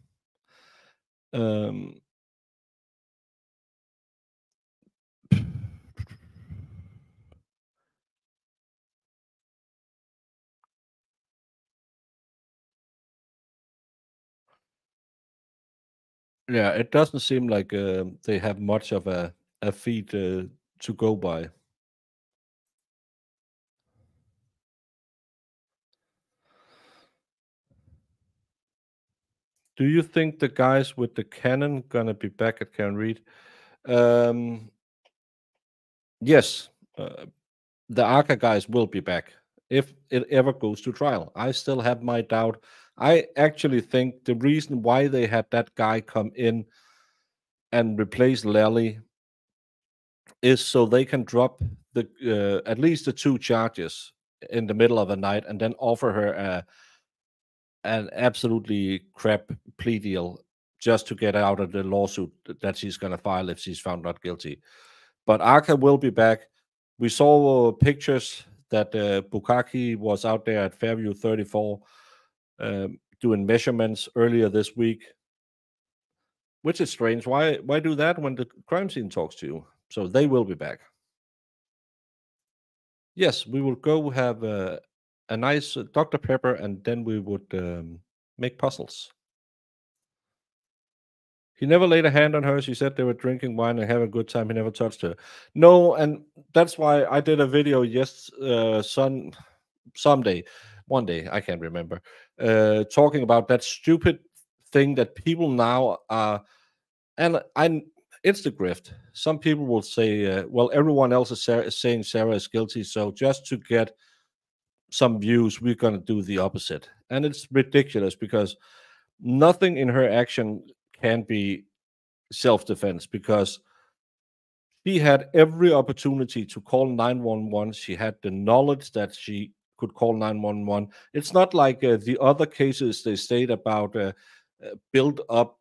Yeah, it doesn't seem like they have much of a feed to go by. Do you think the guys with the cannon gonna be back at Karen Reed? Yes, the ARCA guys will be back if it ever goes to trial. I still have my doubt. I actually think the reason why they had that guy come in and replace Lally is so they can drop the at least the 2 charges in the middle of the night and then offer her an absolutely crap plea deal just to get out of the lawsuit that she's going to file if she's found not guilty. But Arca will be back. We saw pictures that Bukaki was out there at Fairview 34 doing measurements earlier this week, which is strange. Why do that when the crime scene talks to you? So they will be back. Yes, we will go have a nice Dr. Pepper, and then we would make puzzles. He never laid a hand on her. She said they were drinking wine and having a good time. He never touched her. No, and that's why I did a video someday, one day, I can't remember, talking about that stupid thing that people now are, and it's the grift. Some people will say, well, everyone else is saying Sarah is guilty, so just to get some views, we're going to do the opposite. And it's ridiculous because nothing in her action can be self-defense, because she had every opportunity to call 911. She had the knowledge that she could call 911. It's not like the other cases they state about build up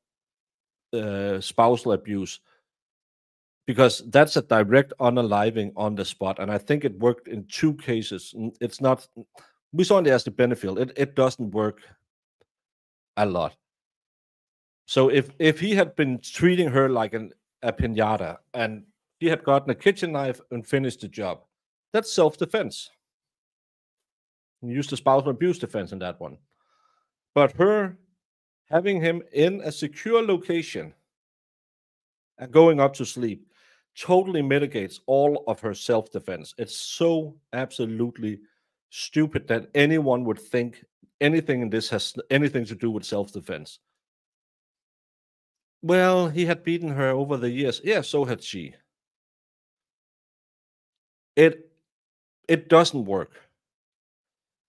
spousal abuse, because that's a direct unaliving on the spot. And I think it worked in 2 cases. It's not, we saw it as the benefit. It doesn't work a lot. So if he had been treating her like a pinata and he had gotten a kitchen knife and finished the job, that's self-defense. You use the spousal abuse defense in that one. But her having him in a secure location and going up to sleep totally mitigates all of her self-defense. It's so absolutely stupid that anyone would think anything in this has anything to do with self-defense. Well, he had beaten her over the years. Yeah, so had she. It doesn't work.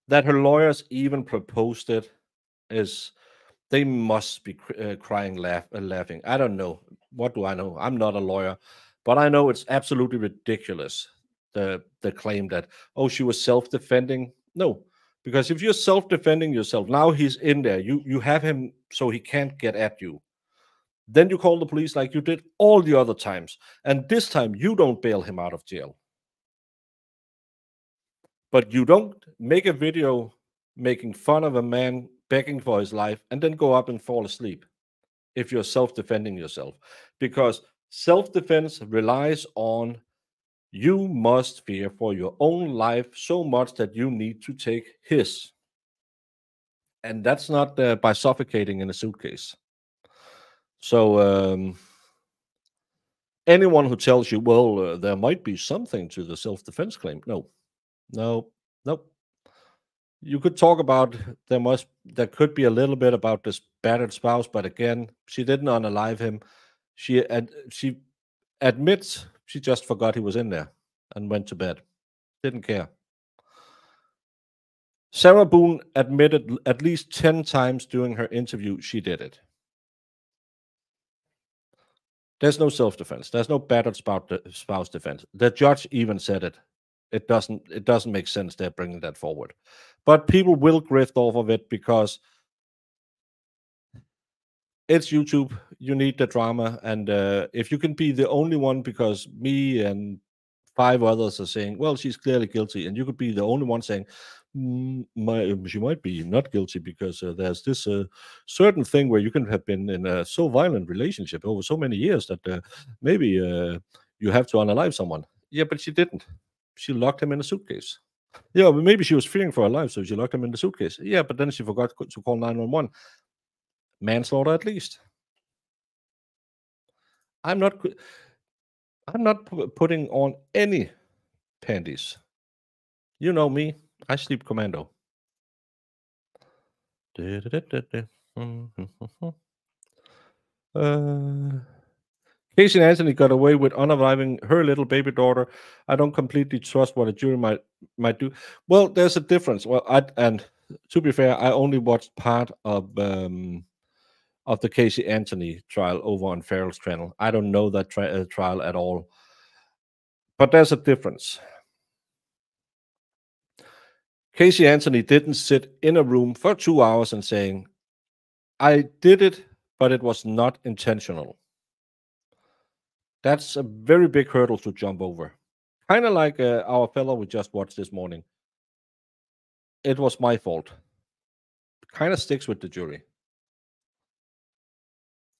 That her lawyers even proposed it is, they must be crying, laughing. I don't know. What do I know? I'm not a lawyer, but I know it's absolutely ridiculous. The claim that, oh, she was self-defending. No, because if you're self-defending yourself, now he's in there. You have him so he can't get at you. Then you call the police like you did all the other times, and this time you don't bail him out of jail. But you don't make a video making fun of a man begging for his life and then go up and fall asleep if you're self-defending yourself. Because self-defense relies on you must fear for your own life so much that you need to take his. And that's not by suffocating in a suitcase. So anyone who tells you, well, there might be something to the self-defense claim, no. You could talk about there could be a little bit about this battered spouse, but again, she didn't unalive him. She admits she just forgot he was in there and went to bed. Didn't care. Sarah Boone admitted at least 10 times during her interview she did it. There's no self-defense. There's no battered spouse defense. The judge even said it. It doesn't make sense they're bringing that forward. But people will grift off of it because it's YouTube. You need the drama. And if you can be the only one, because me and 5 others are saying, well, she's clearly guilty, and you could be the only one saying, she might be not guilty because there's this certain thing where you can have been in a so violent relationship over so many years that maybe you have to unalive someone. Yeah, but she didn't. She locked him in a suitcase. Yeah, but maybe she was fearing for her life, so she locked him in the suitcase. Yeah, but then she forgot to call 911. Manslaughter, at least. I'm not putting on any panties. You know me. I sleep commando. Casey and Anthony got away with unaliving her little baby daughter. I don't completely trust what a jury might do. Well, there's a difference. Well, and to be fair, I only watched part of the Casey Anthony trial over on Farrell's channel. I don't know that trial at all. But there's a difference. Casey Anthony didn't sit in a room for 2 hours and saying, I did it, but it was not intentional. That's a very big hurdle to jump over. Kind of like our fellow we just watched this morning. It was my fault. Kind of sticks with the jury.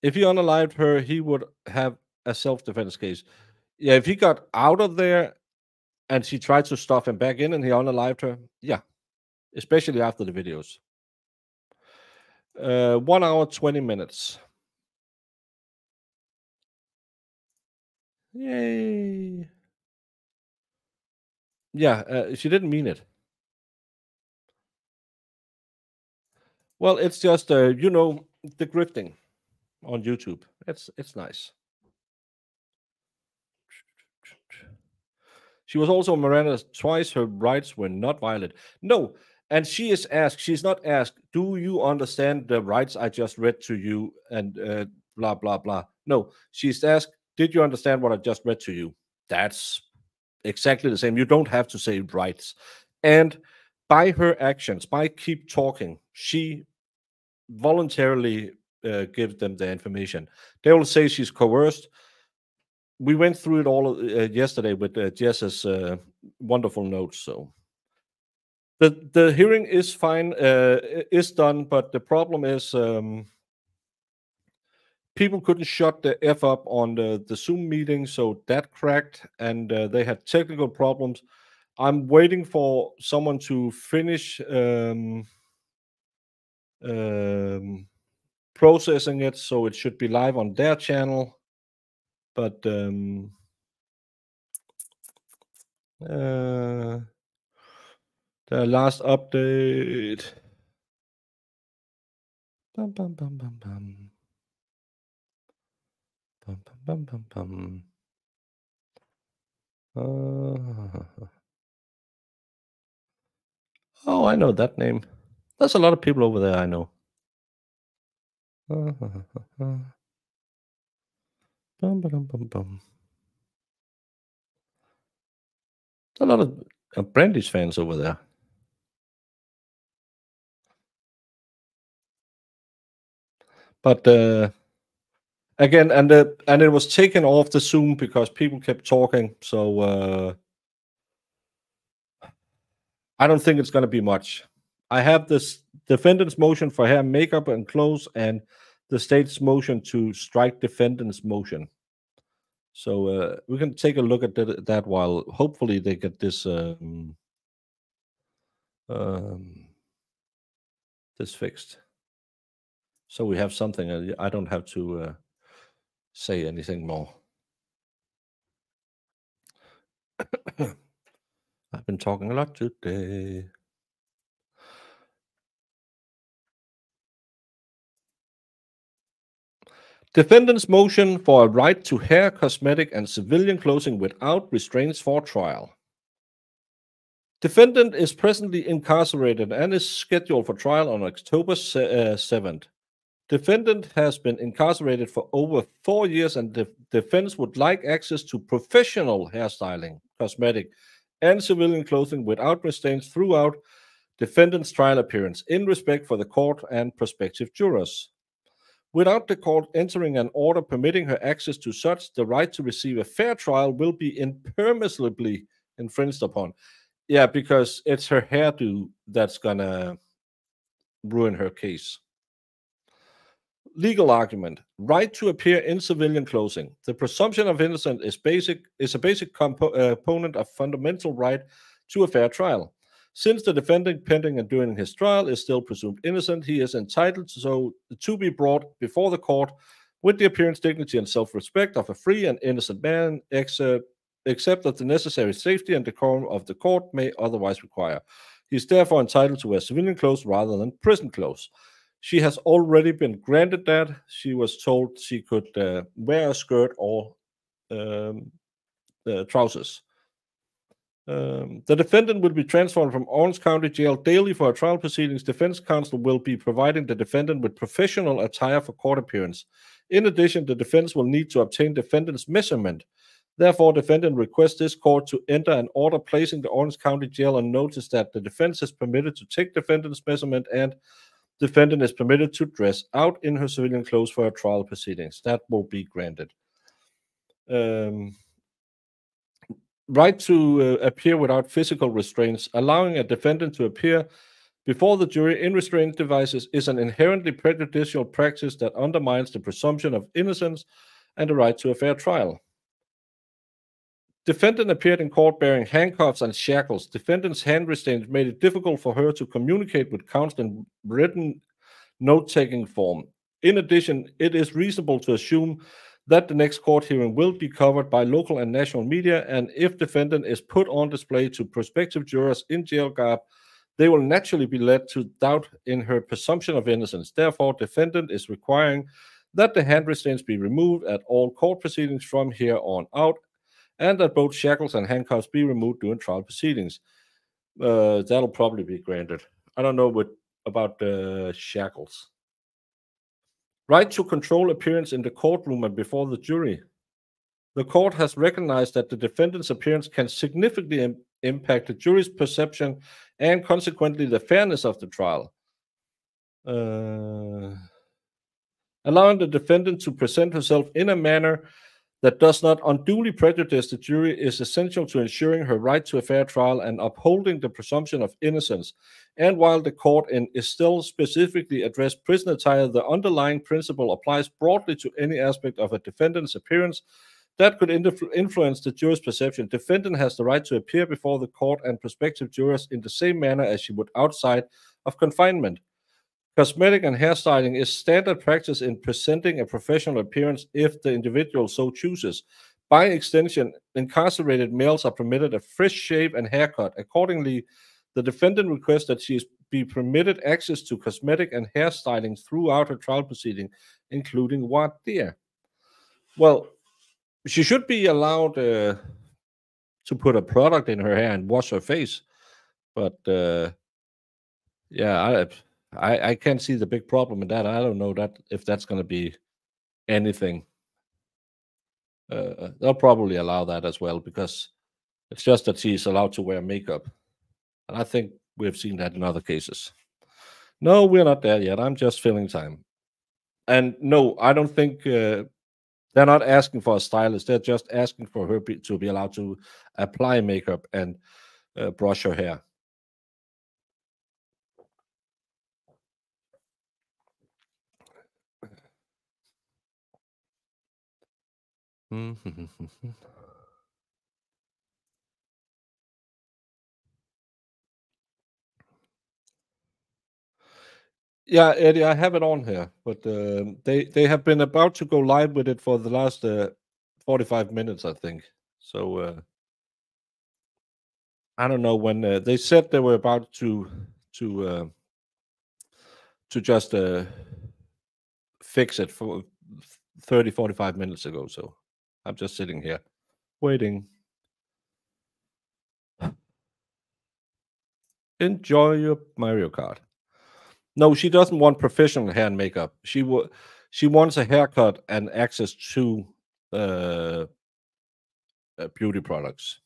If he unalived her, he would have a self-defense case. Yeah, if he got out of there and she tried to stuff him back in, and he unalived her. Yeah, especially after the videos. 1 hour, 20 minutes. Yay. Yeah, she didn't mean it. Well, it's just, you know, the grifting on YouTube. It's nice. She was also Miranda twice. Her rights were not violated. No, and she is asked. She's not asked. Do you understand the rights I just read to you? And blah blah blah. No, she's asked. Did you understand what I just read to you? That's exactly the same. You don't have to say rights. And by her actions, by keep talking, she voluntarily gives them the information. They will say she's coerced. We went through it all yesterday with Jess's wonderful notes. So the hearing is fine, is done, but the problem is people couldn't shut the F up on the Zoom meeting, so that cracked, and they had technical problems. I'm waiting for someone to finish processing it, so it should be live on their channel. But the last update. Bum, bum, bum, bum, bum. Bum, bum, bum, bum, bum. Oh, I know that name. There's a lot of people over there I know. Bum, bum, bum, bum. A lot of Brandy's fans over there. But again, and it was taken off the Zoom because people kept talking. So I don't think it's going to be much. I have this defendant's motion for hair, makeup, and clothes, and the state's motion to strike defendant's motion. So we can take a look at that while hopefully they get this this fixed. So we have something. I don't have to say anything more. I've been talking a lot today. Defendant's motion for a right to hair, cosmetic, and civilian clothing without restraints for trial. Defendant is presently incarcerated and is scheduled for trial on October 7th. Defendant has been incarcerated for over 4 years, and the defense would like access to professional hairstyling, cosmetic, and civilian clothing without restraints throughout defendant's trial appearance, in respect for the court and prospective jurors. Without the court entering an order permitting her access to such, the right to receive a fair trial will be impermissibly infringed upon. Yeah, because it's her hairdo that's gonna ruin her case. Legal argument: right to appear in civilian clothing. The presumption of innocence is a basic component of fundamental right to a fair trial. Since the defendant pending and during his trial is still presumed innocent, he is entitled to be brought before the court with the appearance, dignity, and self-respect of a free and innocent man, except that the necessary safety and decorum of the court may otherwise require. He is therefore entitled to wear civilian clothes rather than prison clothes. She has already been granted that. She was told she could wear a skirt or trousers. The defendant will be transferred from Orange County Jail daily for a trial proceedings. Defense counsel will be providing the defendant with professional attire for court appearance. In addition, the defense will need to obtain defendant's measurement. Therefore, defendant requests this court to enter an order placing the Orange County Jail on notice that the defense is permitted to take defendant's measurement and defendant is permitted to dress out in her civilian clothes for a trial proceedings. That will be granted. Right to appear without physical restraints. Allowing a defendant to appear before the jury in restraint devices is an inherently prejudicial practice that undermines the presumption of innocence and the right to a fair trial. Defendant appeared in court bearing handcuffs and shackles. Defendant's hand restraints made it difficult for her to communicate with counsel in written note-taking form. In addition, it is reasonable to assume that the next court hearing will be covered by local and national media, and if defendant is put on display to prospective jurors in jail garb, they will naturally be led to doubt in her presumption of innocence. Therefore, defendant is requiring that the hand restraints be removed at all court proceedings from here on out, and that both shackles and handcuffs be removed during trial proceedings. That'll probably be granted. I don't know about the shackles. Right to control appearance in the courtroom and before the jury. The court has recognized that the defendant's appearance can significantly impact the jury's perception and consequently the fairness of the trial. Allowing the defendant to present herself in a manner that does not unduly prejudice the jury is essential to ensuring her right to a fair trial and upholding the presumption of innocence. And while the court in Estelle specifically addressed prisoner attire, the underlying principle applies broadly to any aspect of a defendant's appearance that could influence the juror's perception. Defendant has the right to appear before the court and prospective jurors in the same manner as she would outside of confinement. Cosmetic and hairstyling is standard practice in presenting a professional appearance if the individual so chooses. By extension, incarcerated males are permitted a fresh shave and haircut. Accordingly, the defendant requests that she be permitted access to cosmetic and hairstyling throughout her trial proceeding, including voir dire. Well, she should be allowed to put a product in her hair and wash her face, but yeah, I can't see the big problem in that. I don't know if that's going to be anything. They'll probably allow that as well because it's just that she's allowed to wear makeup. And I think we've seen that in other cases. No, we're not there yet. I'm just filling time. And no, I don't think they're not asking for a stylist. They're just asking for her to be allowed to apply makeup and brush her hair. Yeah, Eddie, I have it on here, but they have been about to go live with it for the last 45 minutes, I think. So I don't know when they said they were about to just fix it for 30, 45 minutes ago. So I'm just sitting here waiting. Enjoy your Mario Kart. No, she doesn't want professional hair and makeup. She wants a haircut and access to beauty products.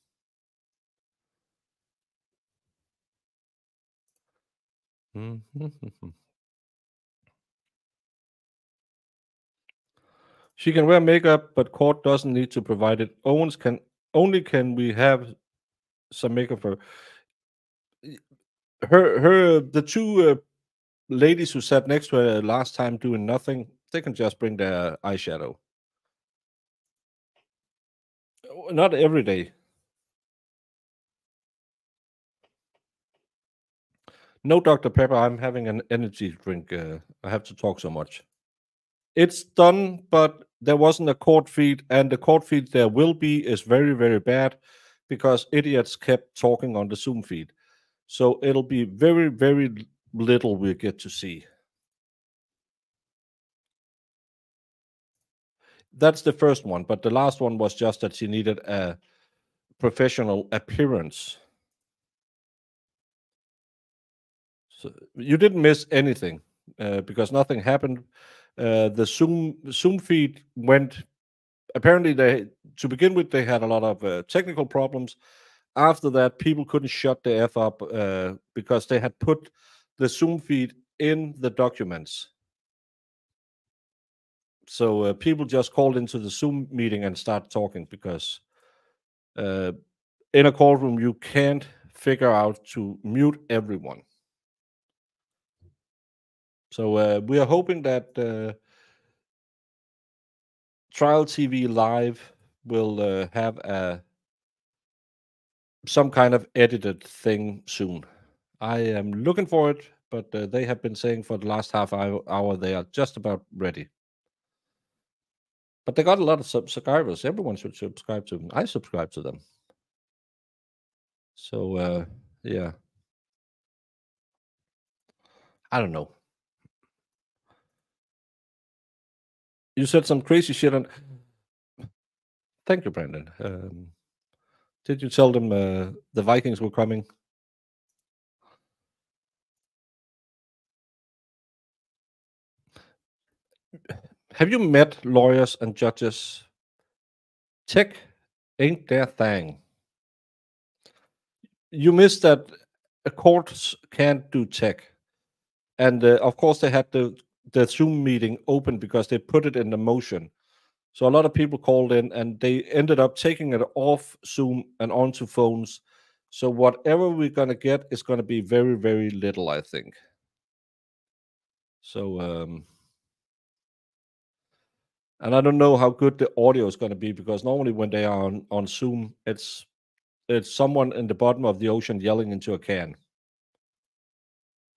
She can wear makeup, but court doesn't need to provide it. Owens can we have some makeup for her. The two ladies who sat next to her last time doing nothing, they can just bring their eyeshadow. Not every day. No, Dr. Pepper, I'm having an energy drink. I have to talk so much. It's done, but there wasn't a court feed, and the court feed there will be is very, very bad because idiots kept talking on the Zoom feed. So it'll be very, very little we get to see. That's the first one, but the last one was just that she needed a professional appearance. So you didn't miss anything because nothing happened. The Zoom feed went. Apparently, to begin with, they had a lot of technical problems. After that, people couldn't shut the F up because they had put the Zoom feed in the documents. So people just called into the Zoom meeting and started talking because in a courtroom, you can't figure out to mute everyone. So we are hoping that Trial TV Live will have a some kind of edited thing soon. I am looking for it, but they have been saying for the last half hour they are just about ready. But they got a lot of subscribers. Everyone should subscribe to them. I subscribe to them. So, yeah. I don't know. You said some crazy shit on. Thank you, Brandon. Did you tell them the Vikings were coming? Have you met lawyers and judges? Tech ain't their thing. You missed that courts can't do tech. And of course, they had the Zoom meeting open because they put it in the motion. So a lot of people called in and they ended up taking it off Zoom and onto phones. So whatever we're going to get is going to be very, very little, I think. So, and I don't know how good the audio is going to be because normally when they are on Zoom, it's someone in the bottom of the ocean yelling into a can.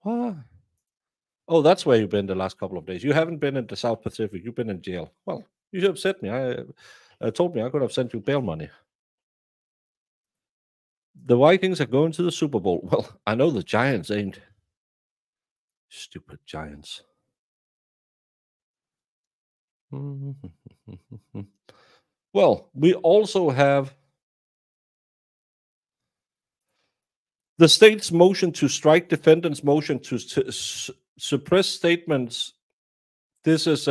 What? Oh, that's where you've been the last couple of days. You haven't been in the South Pacific. You've been in jail. Well, you should have sent me. I told me I could have sent you bail money. The Vikings are going to the Super Bowl. Well, I know the Giants ain't. Stupid Giants. Well, we also have the state's motion to strike defendant's motion to suppress statements. This is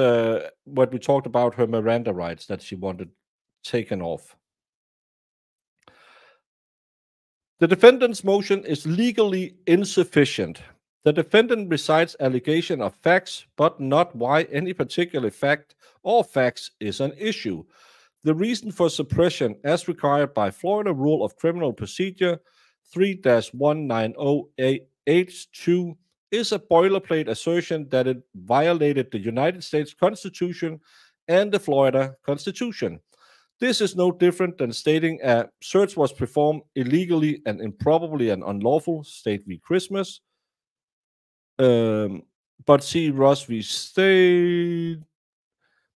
what we talked about, her Miranda rights that she wanted taken off. The defendant's motion is legally insufficient. The defendant recites allegation of facts, but not why any particular fact or facts is an issue. The reason for suppression, as required by Florida Rule of Criminal Procedure 3-190H2, is a boilerplate assertion that it violated the United States Constitution and the Florida Constitution. This is no different than stating a search was performed illegally and improbably and unlawful, State v. Christmas. But see Ross v. State.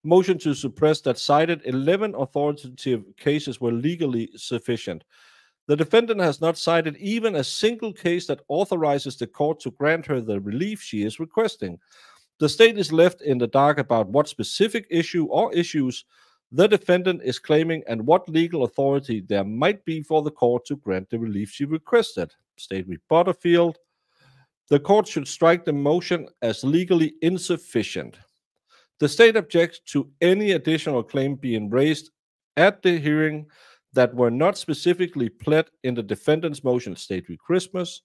Motion to suppress that cited 11 authoritative cases were legally sufficient. The defendant has not cited even a single case that authorizes the court to grant her the relief she is requesting. The state is left in the dark about what specific issue or issues the defendant is claiming and what legal authority there might be for the court to grant the relief she requested. State v. Butterfield. The court should strike the motion as legally insufficient. The state objects to any additional claim being raised at the hearing that were not specifically pled in the defendant's motion, State v. Christmas.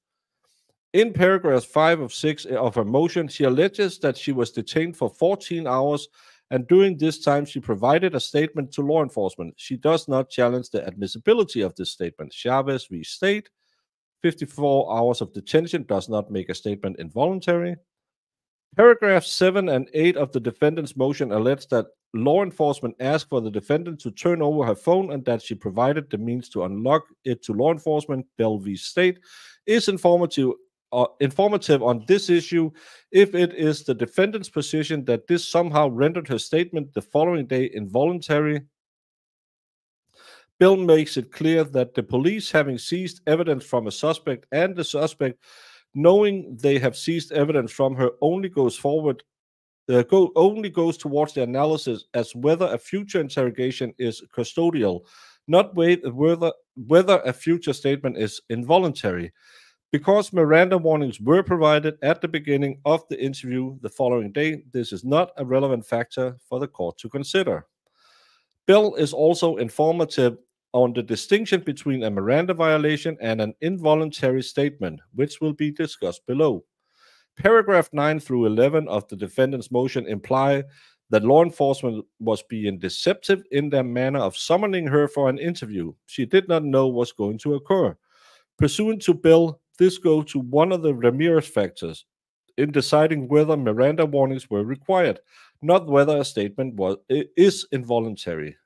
In paragraph 5 of 6 of her motion, she alleges that she was detained for 14 hours and during this time she provided a statement to law enforcement. She does not challenge the admissibility of this statement. Chavez v. State, 54 hours of detention does not make a statement involuntary. Paragraph 7 and 8 of the defendant's motion allege that law enforcement asked for the defendant to turn over her phone and that she provided the means to unlock it to law enforcement. Bell v. State is informative on this issue if it is the defendant's position that this somehow rendered her statement the following day involuntary. Bill makes it clear that the police, having seized evidence from a suspect and the suspect knowing they have seized evidence from her, only goes towards the analysis as whether a future interrogation is custodial, not whether a future statement is involuntary. Because Miranda warnings were provided at the beginning of the interview the following day, this is not a relevant factor for the court to consider. Bill is also informative on the distinction between a Miranda violation and an involuntary statement, which will be discussed below. Paragraph 9 through 11 of the defendant's motion imply that law enforcement was being deceptive in their manner of summoning her for an interview. She did not know what's going to occur. Pursuant to Bill, this goes to one of the Ramirez factors in deciding whether Miranda warnings were required, not whether a statement is involuntary.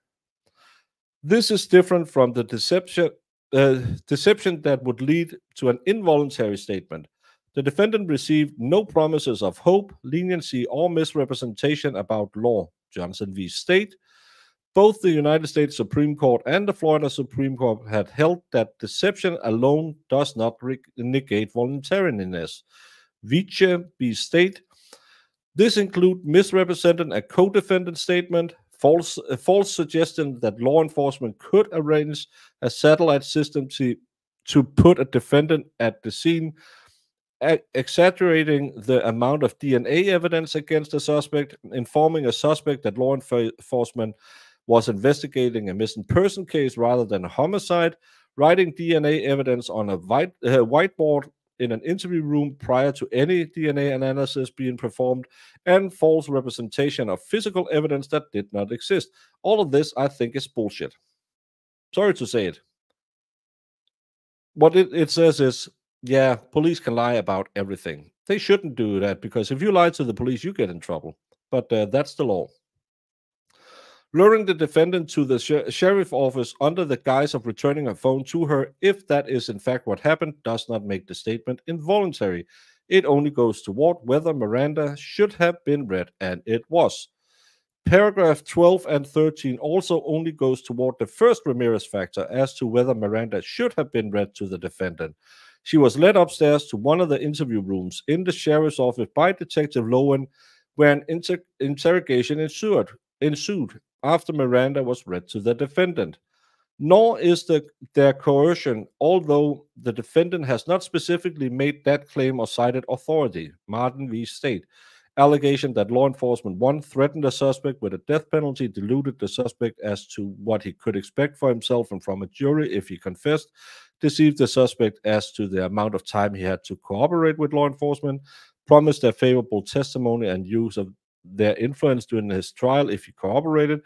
This is different from the deception deception that would lead to an involuntary statement. The defendant received no promises of hope, leniency, or misrepresentation about law. Johnson v. State. Both the United States Supreme Court and the Florida Supreme Court had held that deception alone does not negate voluntariness. Vice v. State. This includes misrepresenting a co-defendant statement, false suggestion that law enforcement could arrange a satellite system to put a defendant at the scene, exaggerating the amount of DNA evidence against a suspect, informing a suspect that law enforcement was investigating a missing person case rather than a homicide, writing DNA evidence on a whiteboard in an interview room prior to any DNA analysis being performed, and false representation of physical evidence that did not exist. All of this, I think, is bullshit. Sorry to say it. What it says is, yeah, police can lie about everything. They shouldn't do that, because if you lie to the police, you get in trouble. But that's the law. Luring the defendant to the sheriff's office under the guise of returning a phone to her, if that is in fact what happened, does not make the statement involuntary. It only goes toward whether Miranda should have been read, and it was. Paragraph 12 and 13 also only goes toward the first Ramirez factor as to whether Miranda should have been read to the defendant. She was led upstairs to one of the interview rooms in the sheriff's office by Detective Lowen, where an interrogation ensued after Miranda was read to the defendant. Nor is their coercion, although the defendant has not specifically made that claim or cited authority. Martin v. State. Allegation that law enforcement, 1, threatened the suspect with a death penalty, deluded the suspect as to what he could expect for himself and from a jury if he confessed, deceived the suspect as to the amount of time he had to cooperate with law enforcement, promised a favorable testimony and use of their influence during his trial if he cooperated,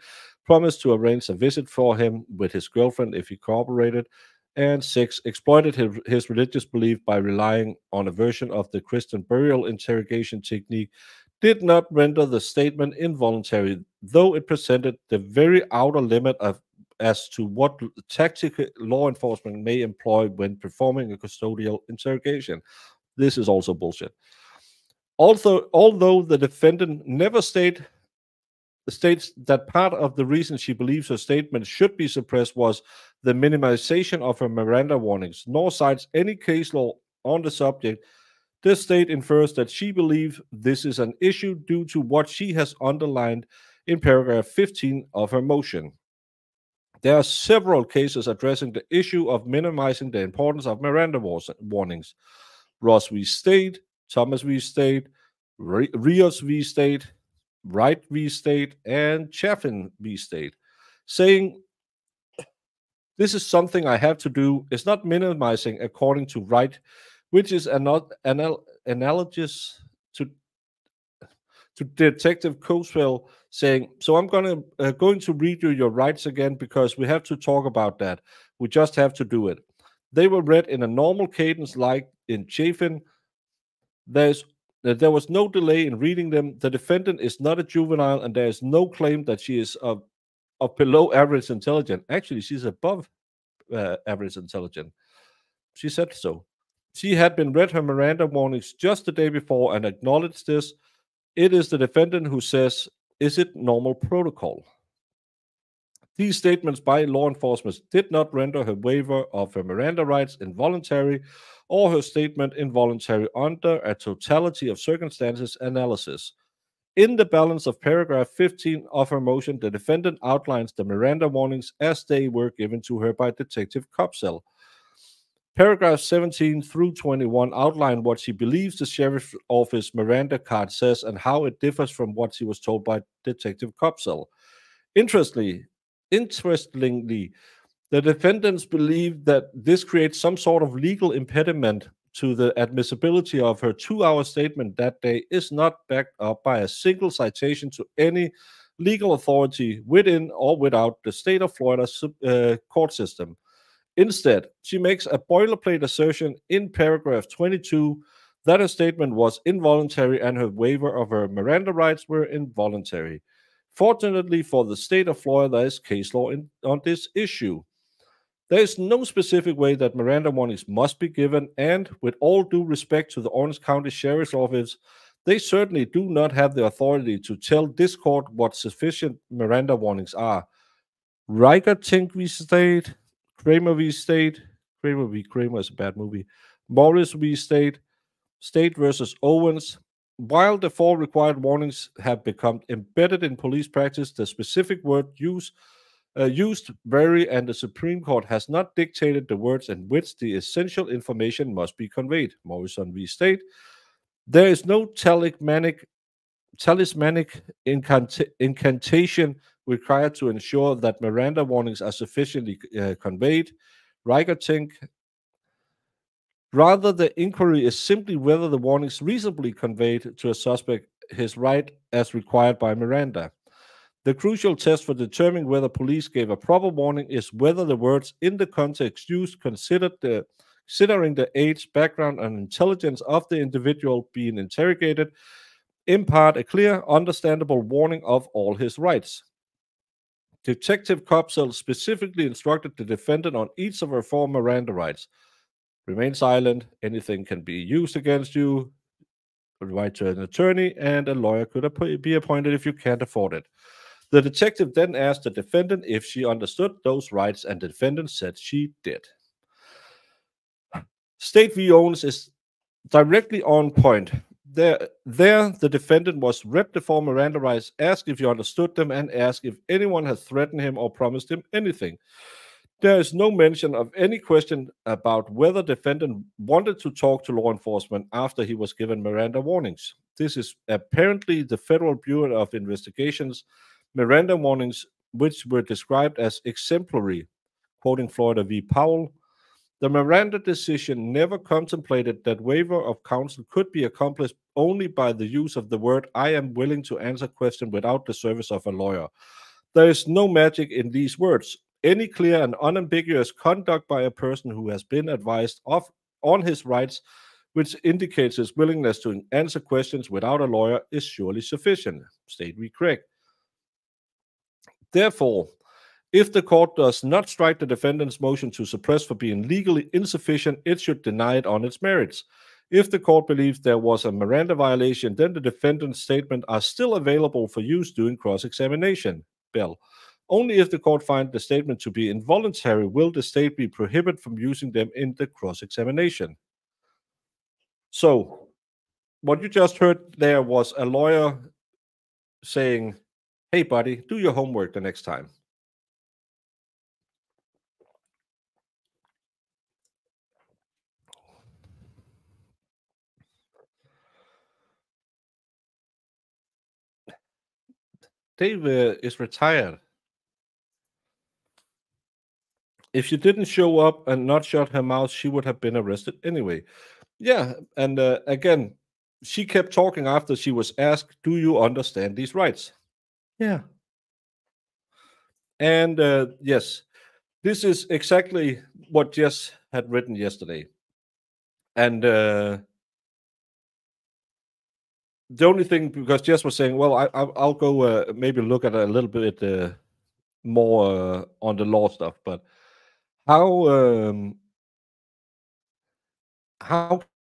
promised to arrange a visit for him with his girlfriend if he cooperated, and 6, exploited his religious belief by relying on a version of the Christian burial interrogation technique, did not render the statement involuntary, though it presented the very outer limit as to what tactic law enforcement may employ when performing a custodial interrogation. This is also bullshit. Although the defendant never states that part of the reason she believes her statement should be suppressed was the minimization of her Miranda warnings, nor cites any case law on the subject, this state infers that she believes this is an issue due to what she has underlined in paragraph 15 of her motion. There are several cases addressing the issue of minimizing the importance of Miranda warnings. Ross v. State, Thomas v. State, Rios v. State, Wright v. State, and Chaffin v. State, saying this is something I have to do is not minimizing according to Wright, which is analogous to Detective Coswell saying, so I'm going to read you your rights again because we have to talk about that. We just have to do it. They were read in a normal cadence like in Chaffin. There was no delay in reading them. The defendant is not a juvenile, and there is no claim that she is of below average intelligence. Actually, she's above average intelligence. She said so. She had been read her Miranda warnings just the day before and acknowledged this. It is the defendant who says, is it normal protocol? These statements by law enforcement did not render her waiver of her Miranda rights involuntary or her statement involuntary under a totality of circumstances analysis. In the balance of paragraph 15 of her motion, the defendant outlines the Miranda warnings as they were given to her by Detective Copsell. Paragraph 17 through 21 outline what she believes the sheriff's office Miranda card says and how it differs from what she was told by Detective Copsell. Interestingly, the defendants believe that this creates some sort of legal impediment to the admissibility of her 2-hour statement that day is not backed up by a single citation to any legal authority within or without the state of Florida's court system. Instead, she makes a boilerplate assertion in paragraph 22 that her statement was involuntary and her waiver of her Miranda rights were involuntary. Fortunately for the state of Florida, there is case law on this issue. There is no specific way that Miranda warnings must be given, and with all due respect to the Orange County Sheriff's Office, they certainly do not have the authority to tell this court what sufficient Miranda warnings are. Riker Tink v. State, Kramer v. State, Kramer v. Kramer is a bad movie, Morris v. State, State versus Owens. While the four required warnings have become embedded in police practice, the specific word used vary, and the Supreme Court has not dictated the words in which the essential information must be conveyed. Morrison v. State. There is no talismanic incantation required to ensure that Miranda warnings are sufficiently conveyed. Riker Tink. Rather, the inquiry is simply whether the warnings reasonably conveyed to a suspect his right as required by Miranda. The crucial test for determining whether police gave a proper warning is whether the words in the context used considering the age, background, and intelligence of the individual being interrogated impart a clear, understandable warning of all his rights. Detective Copsell specifically instructed the defendant on each of her four Miranda rights. Remain silent, anything can be used against you, a right to an attorney, and a lawyer could be appointed if you can't afford it. The detective then asked the defendant if she understood those rights, and the defendant said she did. State v. Owens is directly on point. There, the defendant was read the four Miranda rights, asked if he understood them, and asked if anyone had threatened him or promised him anything. There is no mention of any question about whether the defendant wanted to talk to law enforcement after he was given Miranda warnings. This is apparently the Federal Bureau of Investigation's Miranda warnings, which were described as exemplary, quoting Florida v. Powell. The Miranda decision never contemplated that waiver of counsel could be accomplished only by the use of the word "I am willing to answer question" without the service of a lawyer. There is no magic in these words. Any clear and unambiguous conduct by a person who has been advised on his rights, which indicates his willingness to answer questions without a lawyer, is surely sufficient. State v. Craig. Therefore, if the court does not strike the defendant's motion to suppress for being legally insufficient, it should deny it on its merits. If the court believes there was a Miranda violation, then the defendant's statement are still available for use during cross-examination. Bell. Only if the court finds the statement to be involuntary will the state be prohibited from using them in the cross-examination. So, what you just heard there was a lawyer saying, "Hey, buddy, do your homework the next time." Dave is retired. If she didn't show up and not shut her mouth, she would have been arrested anyway. Yeah, and again, she kept talking after she was asked, "Do you understand these rights?" Yeah. And yes, this is exactly what Jess had written yesterday. And the only thing, because Jess was saying, well, I'll go maybe look at a little bit more on the law stuff, but how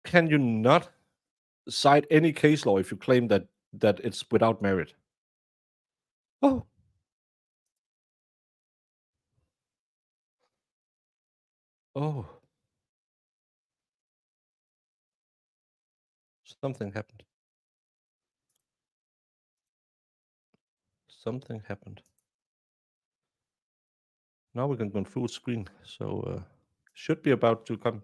can you not cite any case law if you claim that it's without merit? Oh. Oh. Something happened. Something happened. Now we can go full screen, so should be about to come.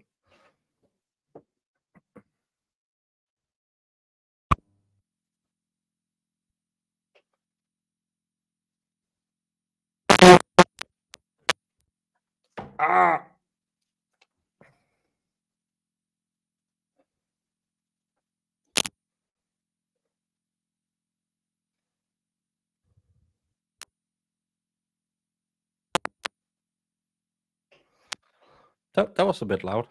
Ah! That was a bit loud.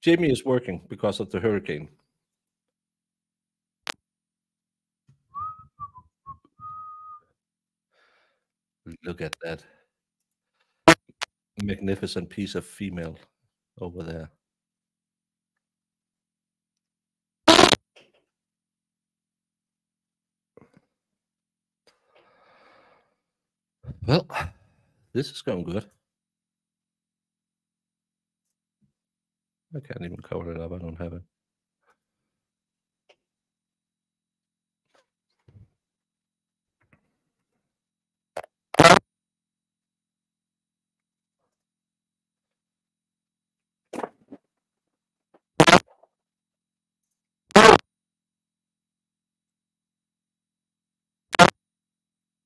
Jamie is working because of the hurricane. Look at that magnificent piece of female over there. Well, this is going good. I can't even cover it up. I don't have it.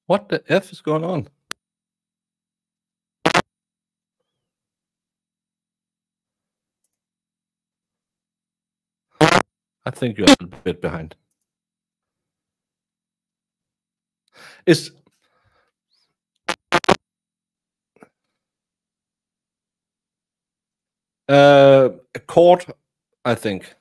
What the F is going on? I think you're a bit behind. Is a chord, I think.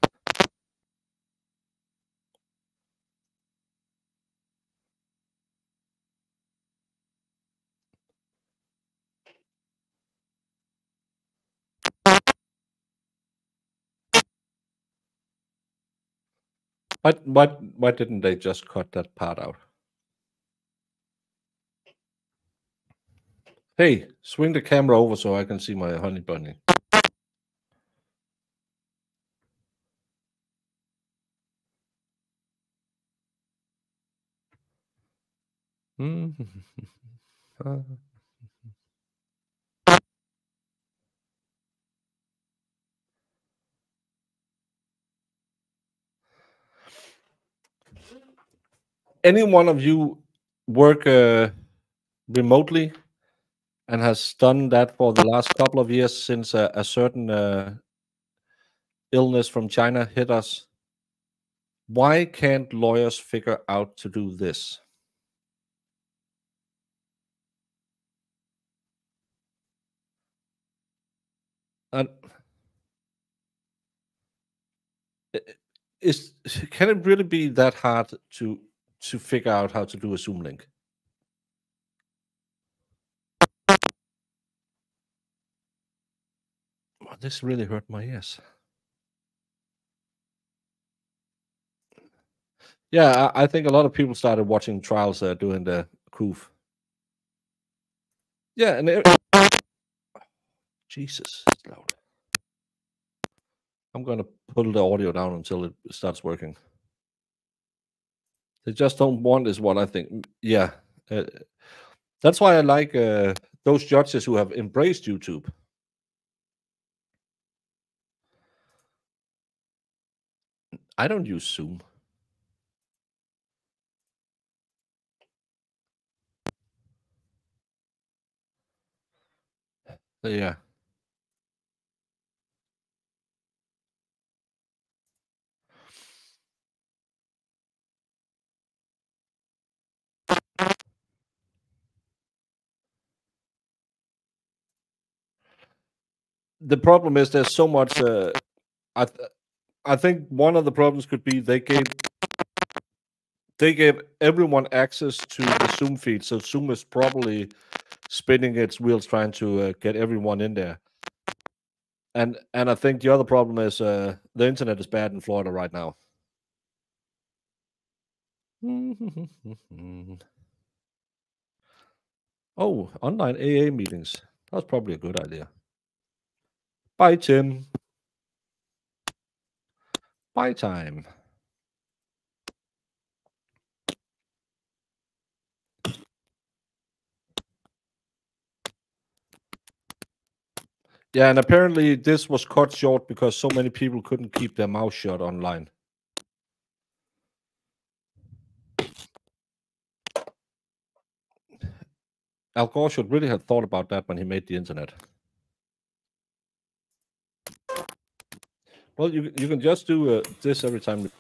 Why didn't they just cut that part out? Hey, swing the camera over so I can see my honey bunny. Any one of you work remotely and has done that for the last couple of years since a certain illness from China hit us? Why can't lawyers figure out to do this? And can it really be that hard to figure out how to do a Zoom link? Oh, this really hurt my ears. Yeah, I think a lot of people started watching trials doing the COOF. Yeah, and Jesus, it's loud. I'm gonna pull the audio down until it starts working. They just don't want is what I think. Yeah, that's why I like those judges who have embraced YouTube. I don't use Zoom. Yeah. The problem is there's so much. I think one of the problems could be they gave everyone access to the Zoom feed, so Zoom is probably spinning its wheels trying to get everyone in there. And I think the other problem is the internet is bad in Florida right now. Oh, online AA meetings. That's probably a good idea. Bye, Tim. Bye time. Yeah, and apparently this was cut short because so many people couldn't keep their mouth shut online. Al Gore should really have thought about that when he made the internet. Well, you can just do this every time.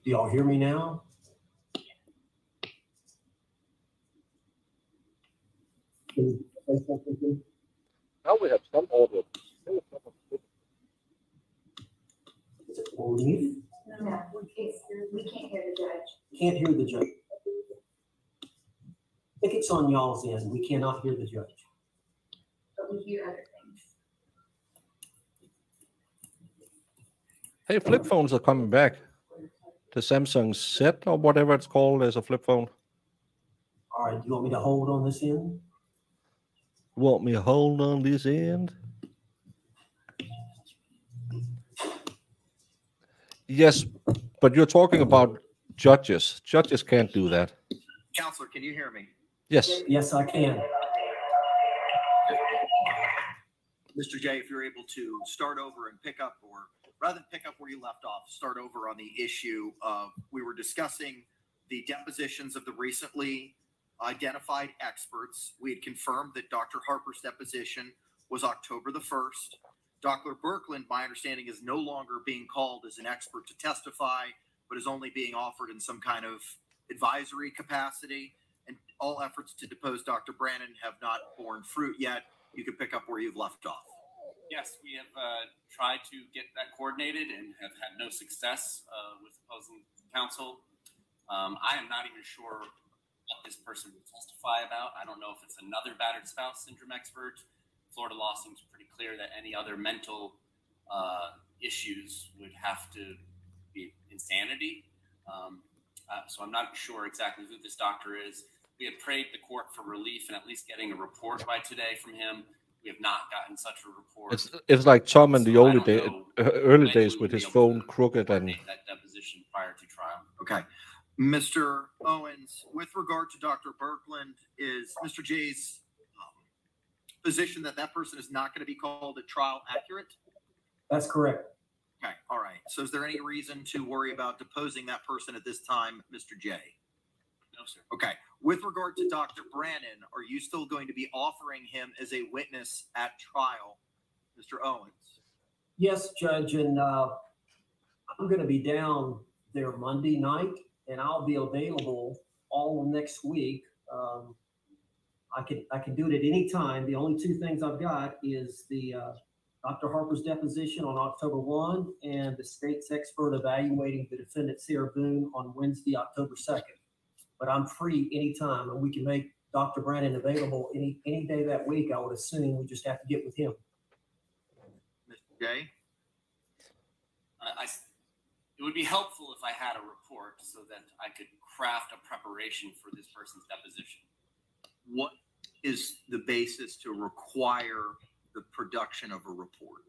Do y'all hear me now? Can you say something? Now we have some audio. Is it muted? No, we can't hear the judge. Can't hear the judge. I think it's on y'all's end. We cannot hear the judge. But we hear other things. Hey, flip phones are coming back. The Samsung Z or whatever it's called is a flip phone. All right, you want me to hold on this end? Want me to hold on this end? Yes, but you're talking about judges. Judges can't do that. Counselor, can you hear me? Yes. Yes, I can. Mr. J, if you're able to start over and pick up, or rather than pick up where you left off, start over on the issue of, we were discussing the depositions of the recently identified experts. We had confirmed that Dr. Harper's deposition was October the 1st. Dr. Birkeland, my understanding, is no longer being called as an expert to testify, but is only being offered in some kind of advisory capacity. And all efforts to depose Dr. Brannon have not borne fruit yet. You can pick up where you've left off. Yes, we have tried to get that coordinated and have had no success with opposing counsel. I am not even sure what this person will testify about. I don't know if it's another battered spouse syndrome expert. Florida law seems pretty clear that any other mental issues would have to be insanity. So I'm not sure exactly who this doctor is. We have prayed the court for relief and at least getting a report by today from him. We have not gotten such a report. It's like Tom in the So early days with his phone crooked and that deposition prior to trial. Okay. Mr. Owens, with regard to Dr. Birkeland, is Mr. J's position that that person is not going to be called at trial accurate? That's correct. Okay. All right. So is there any reason to worry about deposing that person at this time, Mr. J? No, sir. Okay. With regard to Dr. Brannon, are you still going to be offering him as a witness at trial, Mr. Owens? Yes, Judge, and I'm going to be down there Monday night, and I'll be available all next week. I can do it at any time. The only two things I've got is the Dr. Harper's deposition on October 1 and the state's expert evaluating the defendant, Sarah Boone, on Wednesday, October 2nd. But I'm free anytime, and we can make Dr. Brannon available any day that week, I would assume. We just have to get with him. Mr. J? It would be helpful if I had a report so that I could craft a preparation for this person's deposition. What is the basis to require the production of a report?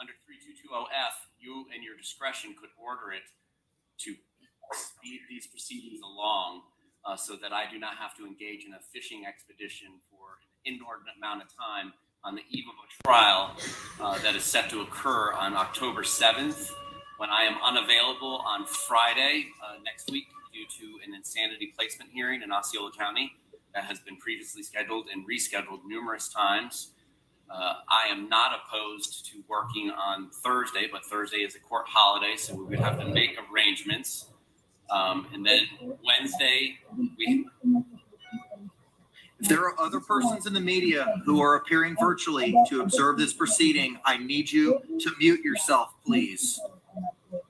Under 3220F, you and your discretion could order it to speed these proceedings along so that I do not have to engage in a fishing expedition for an inordinate amount of time on the eve of a trial that is set to occur on October 7th, when I am unavailable on Friday next week due to an insanity placement hearing in Osceola County that has been previously scheduled and rescheduled numerous times. I am not opposed to working on Thursday, but Thursday is a court holiday, so we would have to make arrangements. And then Wednesday, If there are other persons in the media who are appearing virtually to observe this proceeding, I need you to mute yourself, please.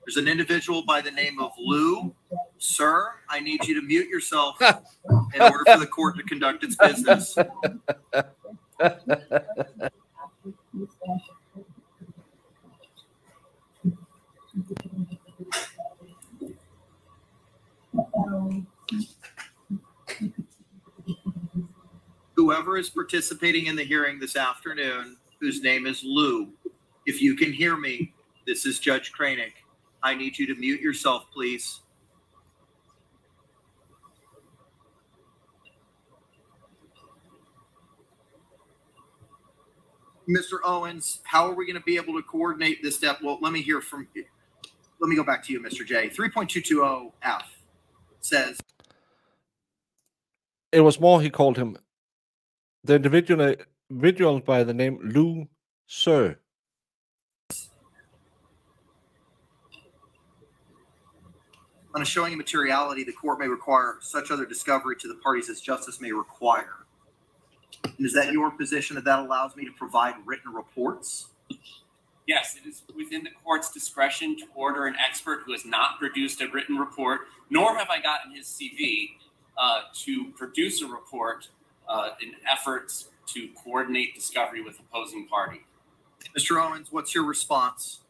There's an individual by the name of Lou. Sir, I need you to mute yourself in order for the court to conduct its business. Whoever is participating in the hearing this afternoon, whose name is Lou, if you can hear me, this is Judge Kranick. I need you to mute yourself, please. Mr. Owens, how are we going to be able to coordinate this step? Well, let me hear from you. Let me go back to you, Mr. J. 3.220F says. it was more he called him the individual by the name Lou Sir. On a showing of materiality, the court may require such other discovery to the parties as justice may require. Is that your position that allows me to provide written reports? Yes, it is within the court's discretion to order an expert who has not produced a written report, nor have I gotten his CV, to produce a report in efforts to coordinate discovery with opposing party. Mr. Owens, what's your response?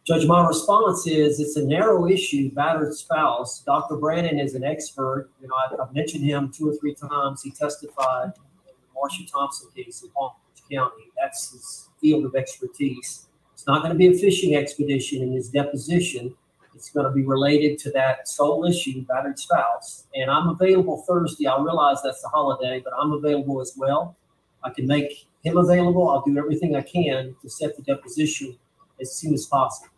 Judge, my response is it's a narrow issue, battered spouse. Dr. Brannon is an expert. You know, I've mentioned him 2 or 3 times. He testified in the Marsha Thompson case in Palm Beach County. That's his field of expertise. It's not going to be a fishing expedition in his deposition. It's going to be related to that sole issue, battered spouse. And I'm available Thursday. I realize that's a holiday, but I'm available as well. I can make him available. I'll do everything I can to set the deposition as soon as possible.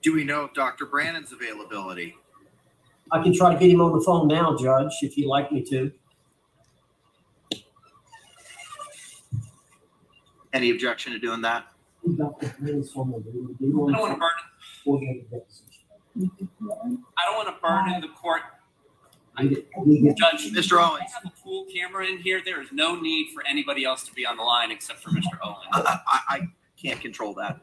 Do we know of Dr. Brannon's availability? I can try to get him on the phone now, Judge, if you'd like me to. Any objection to doing that? I don't want to burden. I don't want to burden the court. Judge, Mr. Owens. I have a pool camera in here. There is no need for anybody else to be on the line except for Mr. Owens. I can't control that.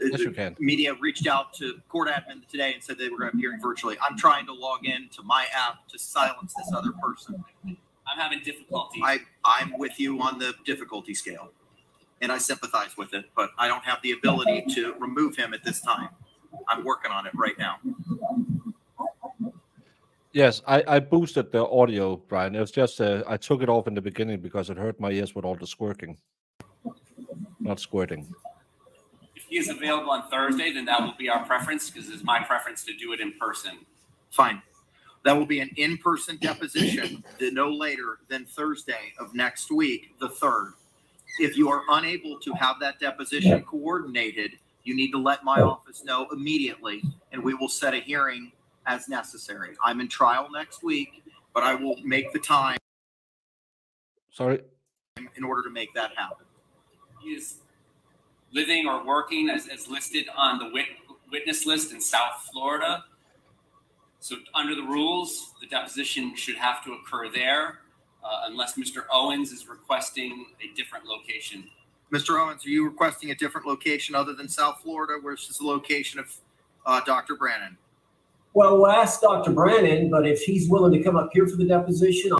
Yes, you can. Media reached out to court admin today and said they were going to be hearing virtually. I'm trying to log in to my app to silence this other person. I'm having difficulty. I'm with you on the difficulty scale, and I sympathize with it, but I don't have the ability to remove him at this time. I'm working on it right now. Yes, I boosted the audio, Brian. It was just I took it off in the beginning because it hurt my ears with all the squirting. Not squirting. If he is available on Thursday, then that will be our preference because it's my preference to do it in person. Fine. That will be an in-person deposition no later than Thursday of next week, the 3rd. If you are unable to have that deposition coordinated, you need to let my office know immediately, and we will set a hearing as necessary. I'm in trial next week, but I will make the time. Sorry. In order to make that happen. He is living or working as listed on the witness list in South Florida. So under the rules, the deposition should have to occur there unless Mr. Owens is requesting a different location. Mr. Owens, are you requesting a different location other than South Florida? Where's the location of Dr. Brannon? Well, we'll ask Dr. Brannon, but if he's willing to come up here for the deposition.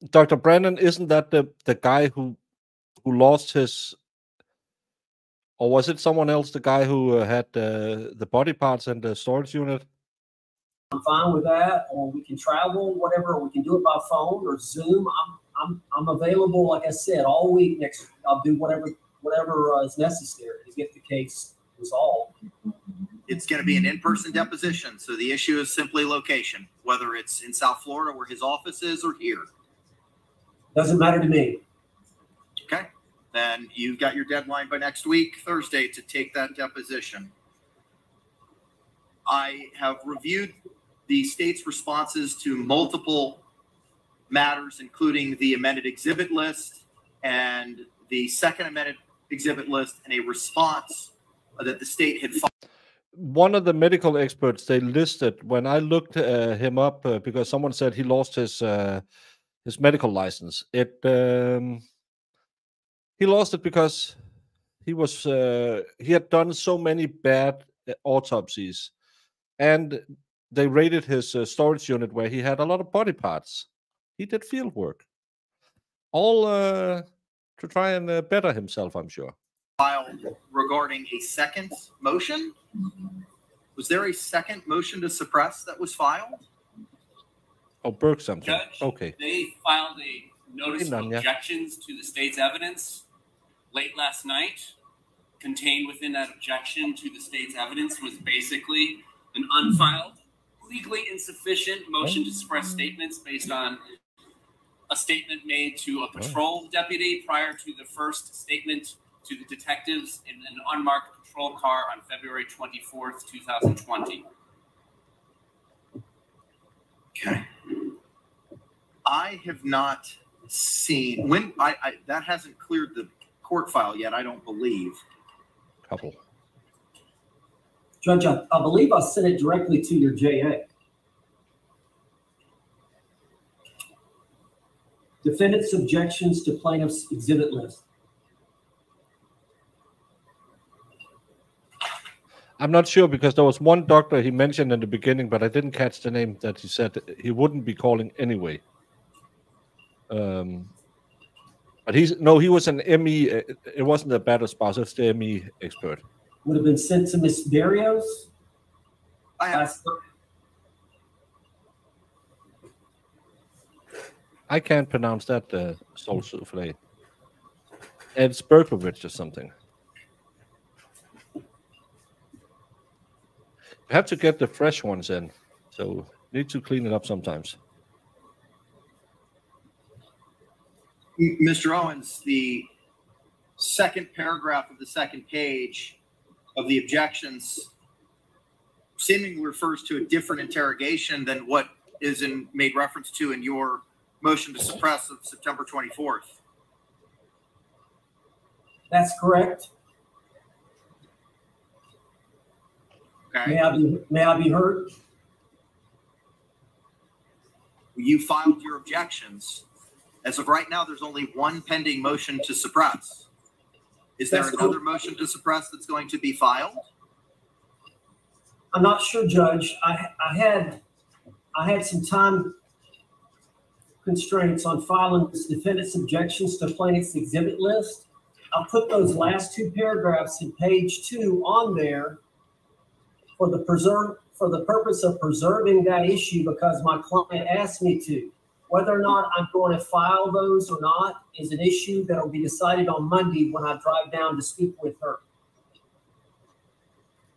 Dr. Brannon, isn't that the guy who lost his, or was it someone else, the guy who had the body parts and the storage unit? I'm fine with that, or we can travel, whatever, or we can do it by phone or Zoom. I'm available, like I said, all week next week. I'll do whatever is necessary to get the case resolved. It's going to be an in-person deposition, so the issue is simply location, whether it's in South Florida where his office is or here. Doesn't matter to me. Okay. Then you've got your deadline by next week, Thursday, to take that deposition. I have reviewed the state's responses to multiple matters, including the amended exhibit list and the second amended exhibit list, and a response that the state had filed. One of the medical experts they listed, when I looked him up, because someone said he lost his medical license. He lost it because he had done so many bad autopsies, and they raided his storage unit where he had a lot of body parts. He did field work, all to try and better himself, I'm sure. Filed regarding a second motion. Was there a second motion to suppress that was filed? Oh, Burke something. Judge, okay. They filed a notice of objections to the state's evidence late last night. Contained within that objection to the state's evidence was basically an unfiled, legally insufficient motion to suppress statements based on a statement made to a patrol deputy prior to the first statement to the detectives in an unmarked patrol car on February 24th, 2020. Okay. I have not seen when that hasn't cleared the court file yet, I don't believe. Couple. Judge, I believe I sent it directly to your JA. Defendant's objections to plaintiff's exhibit list. I'm not sure because there was one doctor he mentioned in the beginning, but I didn't catch the name that he said he wouldn't be calling anyway. But he was an ME. It wasn't a battle spouse. It's the ME expert. Would have been sent to Ms. Barrios. I can't pronounce that soul souffle. It's Berkovich or something. You have to get the fresh ones in, so need to clean it up sometimes. Mr. Owens, the second paragraph of the second page of the objections seemingly refers to a different interrogation than what is made reference to in your motion to suppress of September 24th. That's correct. Okay. May I be heard? You filed your objections. As of right now, there's only one pending motion to suppress. Is there another motion to suppress that's going to be filed? I'm not sure, Judge. I had some time constraints on filing this defendant's objections to plaintiff's exhibit list. I put those last two paragraphs in page 2 on there for the purpose of preserving that issue because my client asked me to. Whether or not I'm going to file those or not is an issue that will be decided on Monday when I drive down to speak with her.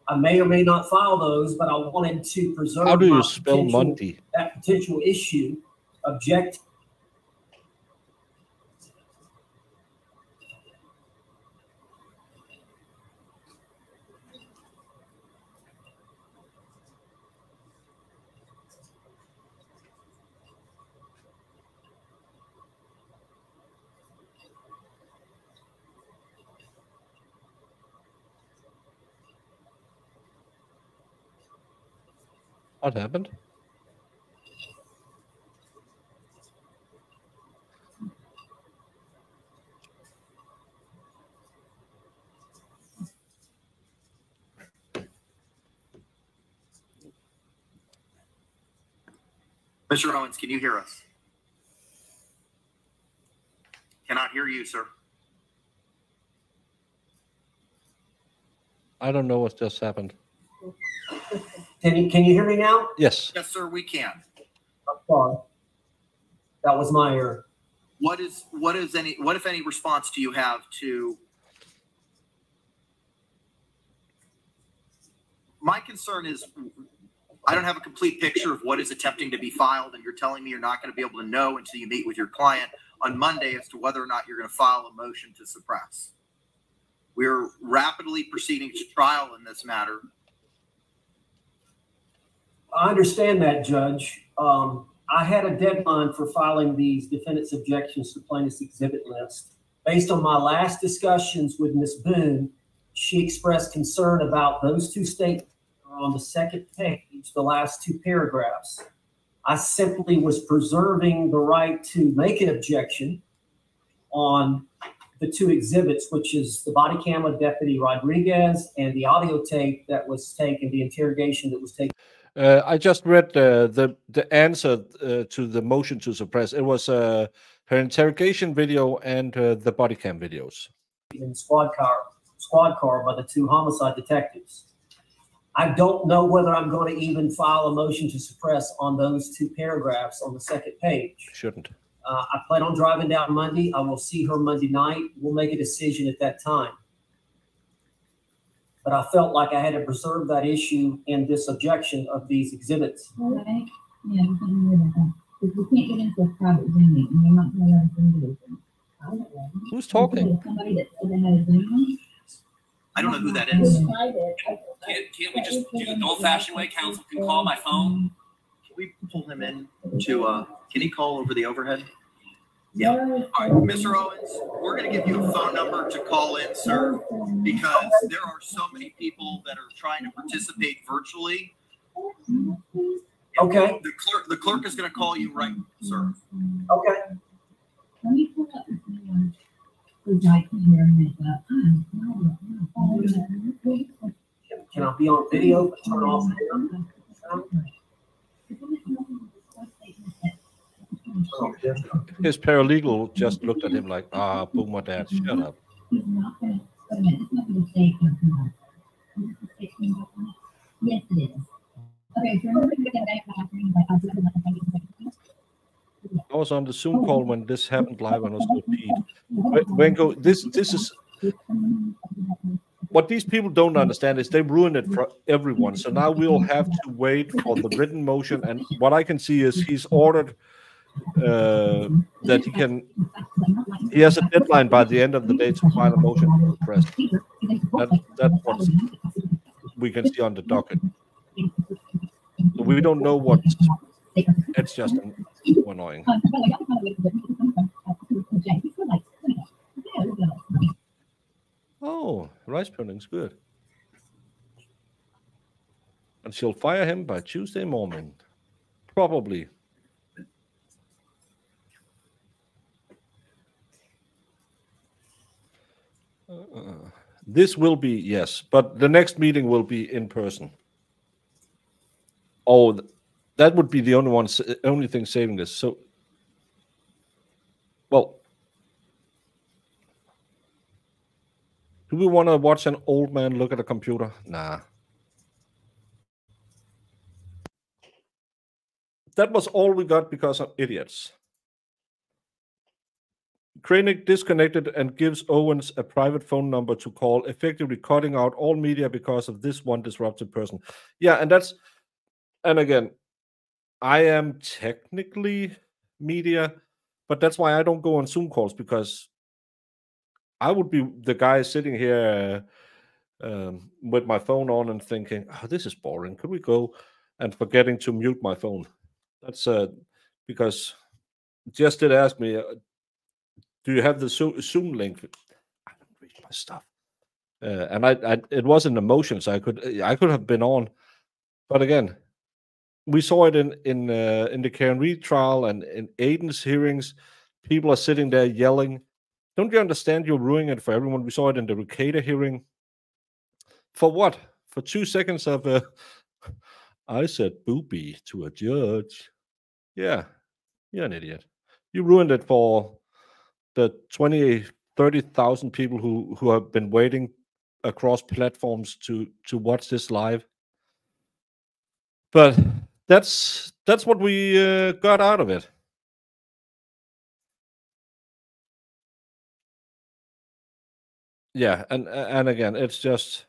I may or may not file those, but I wanted to preserve How do you spell Monday? That potential issue. Object. What happened? Mr. Owens, can you hear us? Cannot hear you, sir. I don't know what just happened. Can you hear me now? Yes. Yes, sir, we can. I'm sorry. That was my error. What if any response do you have to my concern is I don't have a complete picture of what is attempting to be filed, and you're telling me you're not going to be able to know until you meet with your client on Monday as to whether or not you're going to file a motion to suppress. We're rapidly proceeding to trial in this matter. I understand that, Judge. I had a deadline for filing these defendant's objections to plaintiff's exhibit list. Based on my last discussions with Ms. Boone, she expressed concern about those two statements on the second page, the last two paragraphs. I simply was preserving the right to make an objection on the two exhibits, which is the body cam of Deputy Rodriguez and the audio tape that was taken, the interrogation that was taken. I just read the answer to the motion to suppress. It was her interrogation video and the body cam videos. In squad car by the two homicide detectives. I don't know whether I'm going to even file a motion to suppress on those two paragraphs on the second page. Shouldn't. I plan on driving down Monday. I will see her Monday night. We'll make a decision at that time. But I felt like I had to preserve that issue in this objection of these exhibits. Right. Yeah, we can't hear that. Because we can't get into a private Zoom, and you're not going to let us into it. I don't know. Who's talking? Somebody that said they had a Zoom. I don't know who that is. Can't we just do the old-fashioned way? Counsel can call my phone. Can we pull him in to, can he call over the overhead? Yeah. All right, Mr. Owens, we're going to give you a phone number to call in, sir, because there are so many people that are trying to participate virtually. Okay. The clerk is going to call you right, sir. Okay. Let me pull up this one. Because I can hear him. Can I be on video, but turn off the sound? His paralegal just looked at him like, Boone, my dad, shut up. He's not going to, it's not going to say come. Yes, it is. Okay, so remember I was on the Zoom call when this happened live and I was with Pete. Wengo, this is what these people don't understand is they ruin it for everyone. So now we'll have to wait for the written motion. And what I can see is he's ordered that he has a deadline by the end of the day to file a motion for the press. That's what we can see on the docket. So we don't know what. It's just annoying. Oh, rice pudding's good. And she'll fire him by Tuesday morning. Probably. This will be, yes, but the next meeting will be in person. Oh, that would be the only thing saving this. So, well, do we want to watch an old man look at a computer? Nah. That was all we got because of idiots. Krennic disconnected and gives Owens a private phone number to call, effectively cutting out all media because of this one disruptive person. Yeah, and again, I am technically media, but that's why I don't go on Zoom calls, because I would be the guy sitting here with my phone on and thinking, oh, this is boring. Could we go? And forgetting to mute my phone. That's because Jess did ask me, do you have the Zoom link? I don't read my stuff. And I it was in emotion, so I could have been on. But again, we saw it in the Karen Reed trial and in Aiden's hearings. People are sitting there yelling. Don't you understand? You're ruining it for everyone. We saw it in the Ricada hearing. For what? For 2 seconds of I said booby to a judge. Yeah, you're an idiot. You ruined it for the 20, 30,000 people who have been waiting across platforms to watch this live. But that's what we got out of it. Yeah, and again, it's just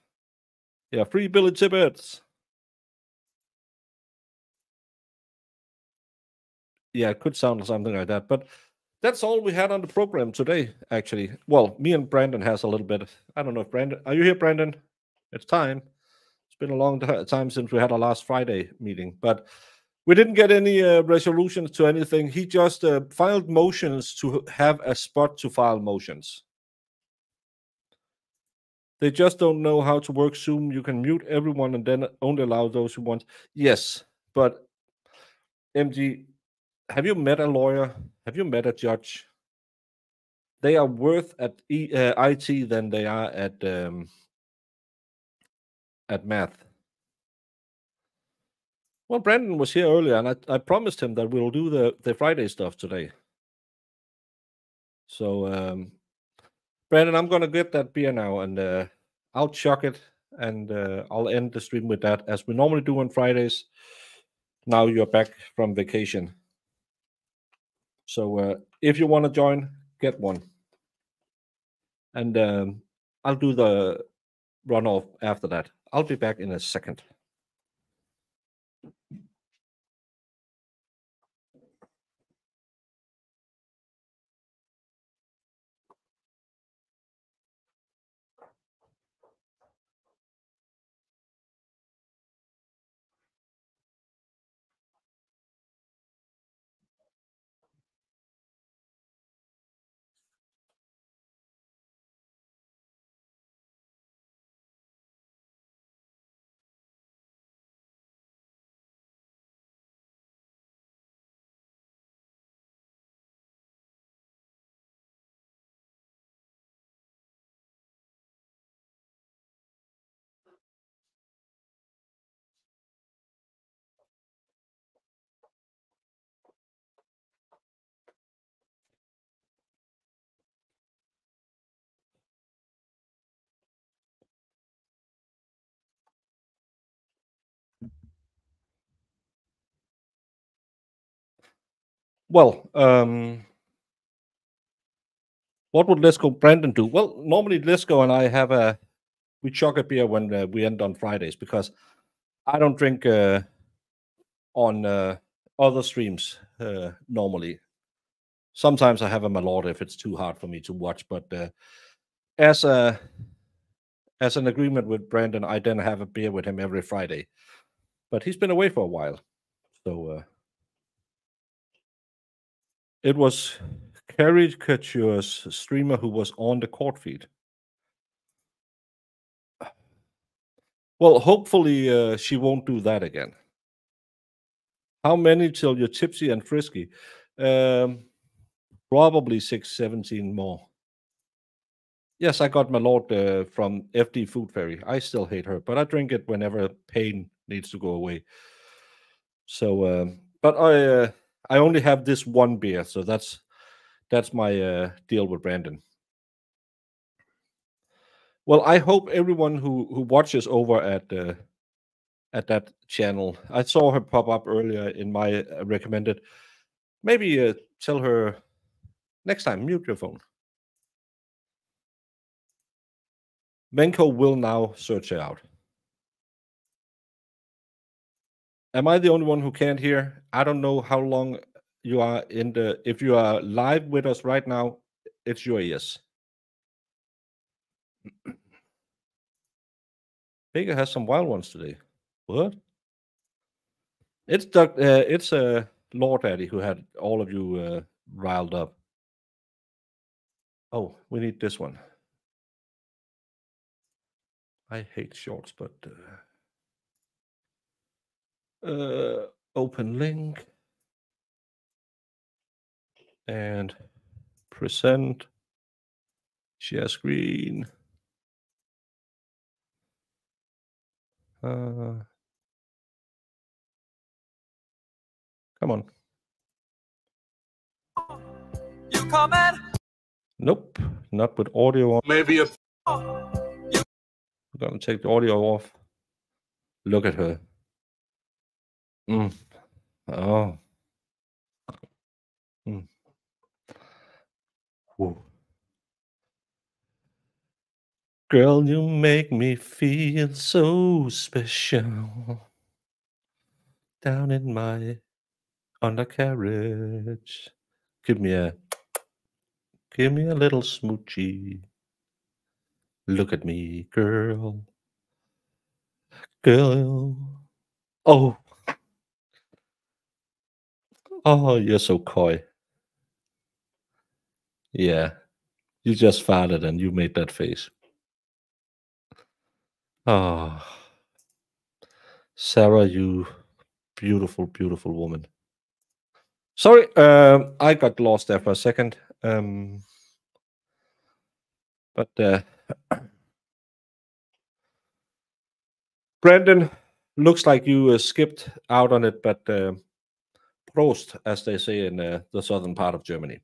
free Billy Tibbets. Yeah, it could sound something like that, but that's all we had on the program today, actually. Well, me and Brandon has a little bit. I don't know if Brandon, are you here, Brandon? It's time. It's been a long time since we had our last Friday meeting, but we didn't get any resolutions to anything. He just filed motions to have a spot to file motions. They just don't know how to work Zoom. You can mute everyone and then only allow those who want. Yes, but MG, have you met a lawyer? Have you met a judge? They are worth at IT than they are at math. Well, Brandon was here earlier, and I promised him that we'll do the Friday stuff today. So, Brandon, I'm gonna get that beer now, and I'll chuck it, and I'll end the stream with that, as we normally do on Fridays. Now you're back from vacation, so if you want to join, get one, and I'll do the runoff after that. I'll be back in a second. Well, what would Brandon do? Well, normally Lisco and I we chug a beer when we end on Fridays because I don't drink on other streams normally. Sometimes I have a Malort if it's too hard for me to watch, but as a as an agreement with Brandon, I then have a beer with him every Friday. But he's been away for a while, so it was Caricature's streamer who was on the court feed. Well, hopefully she won't do that again. How many till you're tipsy and frisky? Probably 17 more. Yes, I got my Lord from FD Food Fairy. I still hate her, but I drink it whenever pain needs to go away. So, but I only have this one beer, so that's my deal with Brandon. Well, I hope everyone who watches over at that channel. I saw her pop up earlier in my recommended. Maybe tell her next time, mute your phone. Menko will now search it out. Am I the only one who can't hear? I don't know how long you are if you are live with us right now, it's your ears. Vega has some wild ones today. What? It's Lord Daddy who had all of you riled up. Oh, we need this one. I hate shorts, but open link and present, share screen. Come on. You comment? Nope, not with audio on. Maybe a. I'm gonna take the audio off. Look at her. Oh. Whoa. Girl, you make me feel so special. Down in my undercarriage. Give me a little smoochie. Look at me, girl. Girl. Oh. Oh, you're so coy. Yeah. You just farted and you made that face. Oh. Sarah, you beautiful, beautiful woman. Sorry, I got lost there for a second. But Brandon, looks like you skipped out on it, but Prost, as they say in the southern part of Germany.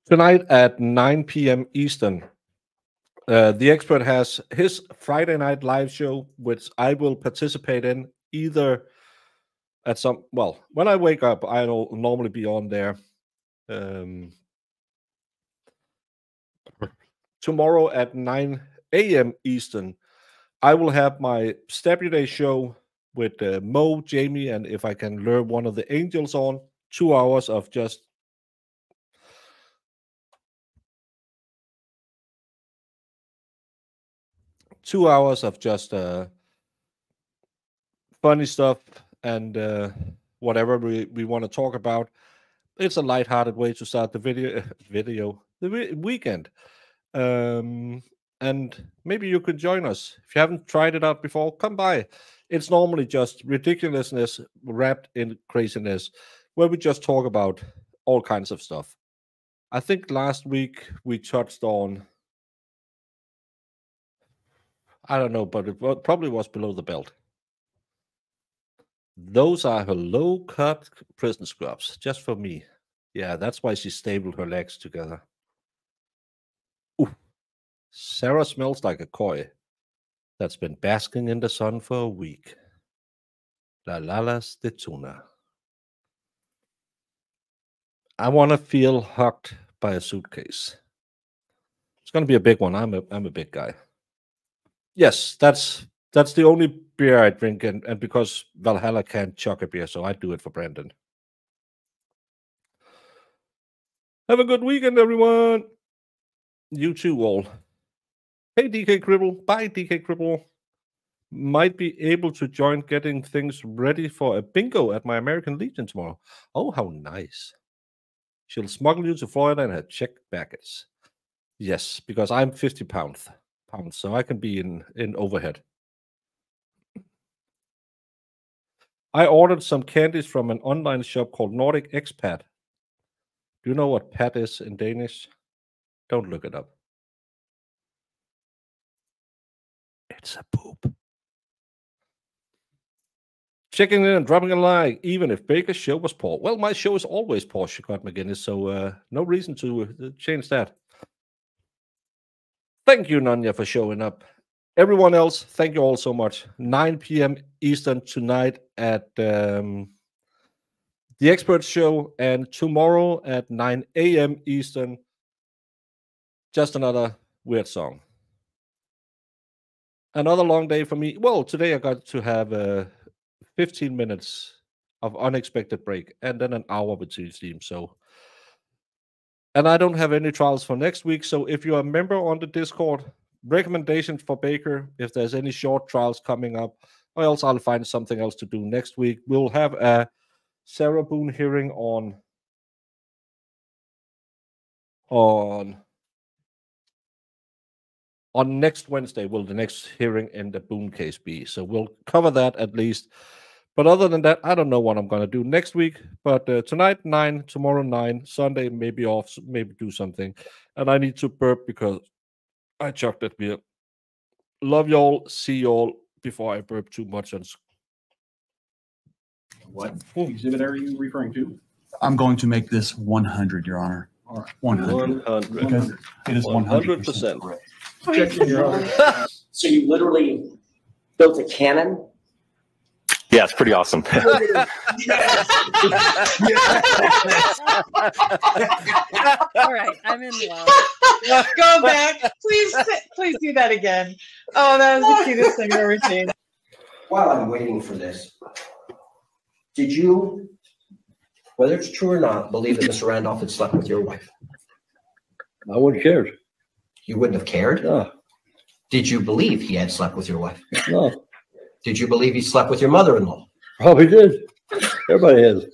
Tonight at 9 p.m. Eastern, the expert has his Friday night live show, which I will participate in either at when I wake up, I'll normally be on there. Tomorrow at 9 a.m. Eastern, I will have my Stabulate show with Mo, Jamie, and if I can lure one of the angels on, 2 hours of just funny stuff and whatever we want to talk about. It's a lighthearted way to start the weekend. And maybe you could join us. If you haven't tried it out before, come by. It's normally just ridiculousness wrapped in craziness, where we just talk about all kinds of stuff. I think last week we touched on, I don't know, but it probably was below the belt. Those are her low-cut prison scrubs, just for me. Yeah, that's why she stapled her legs together. Sarah smells like a koi that's been basking in the sun for a week. La Lalas de Tuna. I want to feel hugged by a suitcase. It's going to be a big one. I'm a big guy. Yes, that's the only beer I drink, and because Valhalla can't chuck a beer, so I do it for Brandon. Have a good weekend, everyone. You too, all. Hey, DK Cribble. Bye, DK Cribble. Might be able to join getting things ready for a bingo at my American Legion tomorrow. Oh, how nice. She'll smuggle you to Florida and have checked baggage. Yes, because I'm 50 pounds, so I can be in overhead. I ordered some candies from an online shop called Nordic Expat. Do you know what pat is in Danish? Don't look it up. It's a poop. Checking in and dropping a like, even if Baker's show was poor. Well, my show is always poor, Scott McGinnis, so no reason to change that. Thank you, Nanya, for showing up. Everyone else, thank you all so much. 9 p.m. Eastern tonight at the Expert Show, and tomorrow at 9 a.m. Eastern, just another weird song. Another long day for me. Well, today I got to have 15 minutes of unexpected break and then an hour between teams. So, and I don't have any trials for next week. So if you're a member on the Discord, recommendations for Baker, if there's any short trials coming up, or else I'll find something else to do next week. We'll have a Sarah Boone hearing on next Wednesday. Will the next hearing in the Boone case be? So we'll cover that at least. But other than that, I don't know what I'm going to do next week. But tonight, 9, tomorrow, 9, Sunday, maybe off, maybe do something. And I need to burp because I chucked that beer. Love y'all. See y'all before I burp too much. And what exhibit are you referring to? I'm going to make this 100, Your Honor. All right. 100. 100. Because it is 100% 100%. correct. Objection, Your Honor. So you literally built a cannon? Yeah, it's pretty awesome. Go back. Please do that again. Oh, that was the cutest thing I've ever seen. While I'm waiting for this, did you, whether it's true or not, believe that Mr. Randolph had slept with your wife? I wouldn't have cared. You wouldn't have cared? No. Did you believe he had slept with your wife? No. Did you believe he slept with your mother-in-law? Probably did. Everybody has.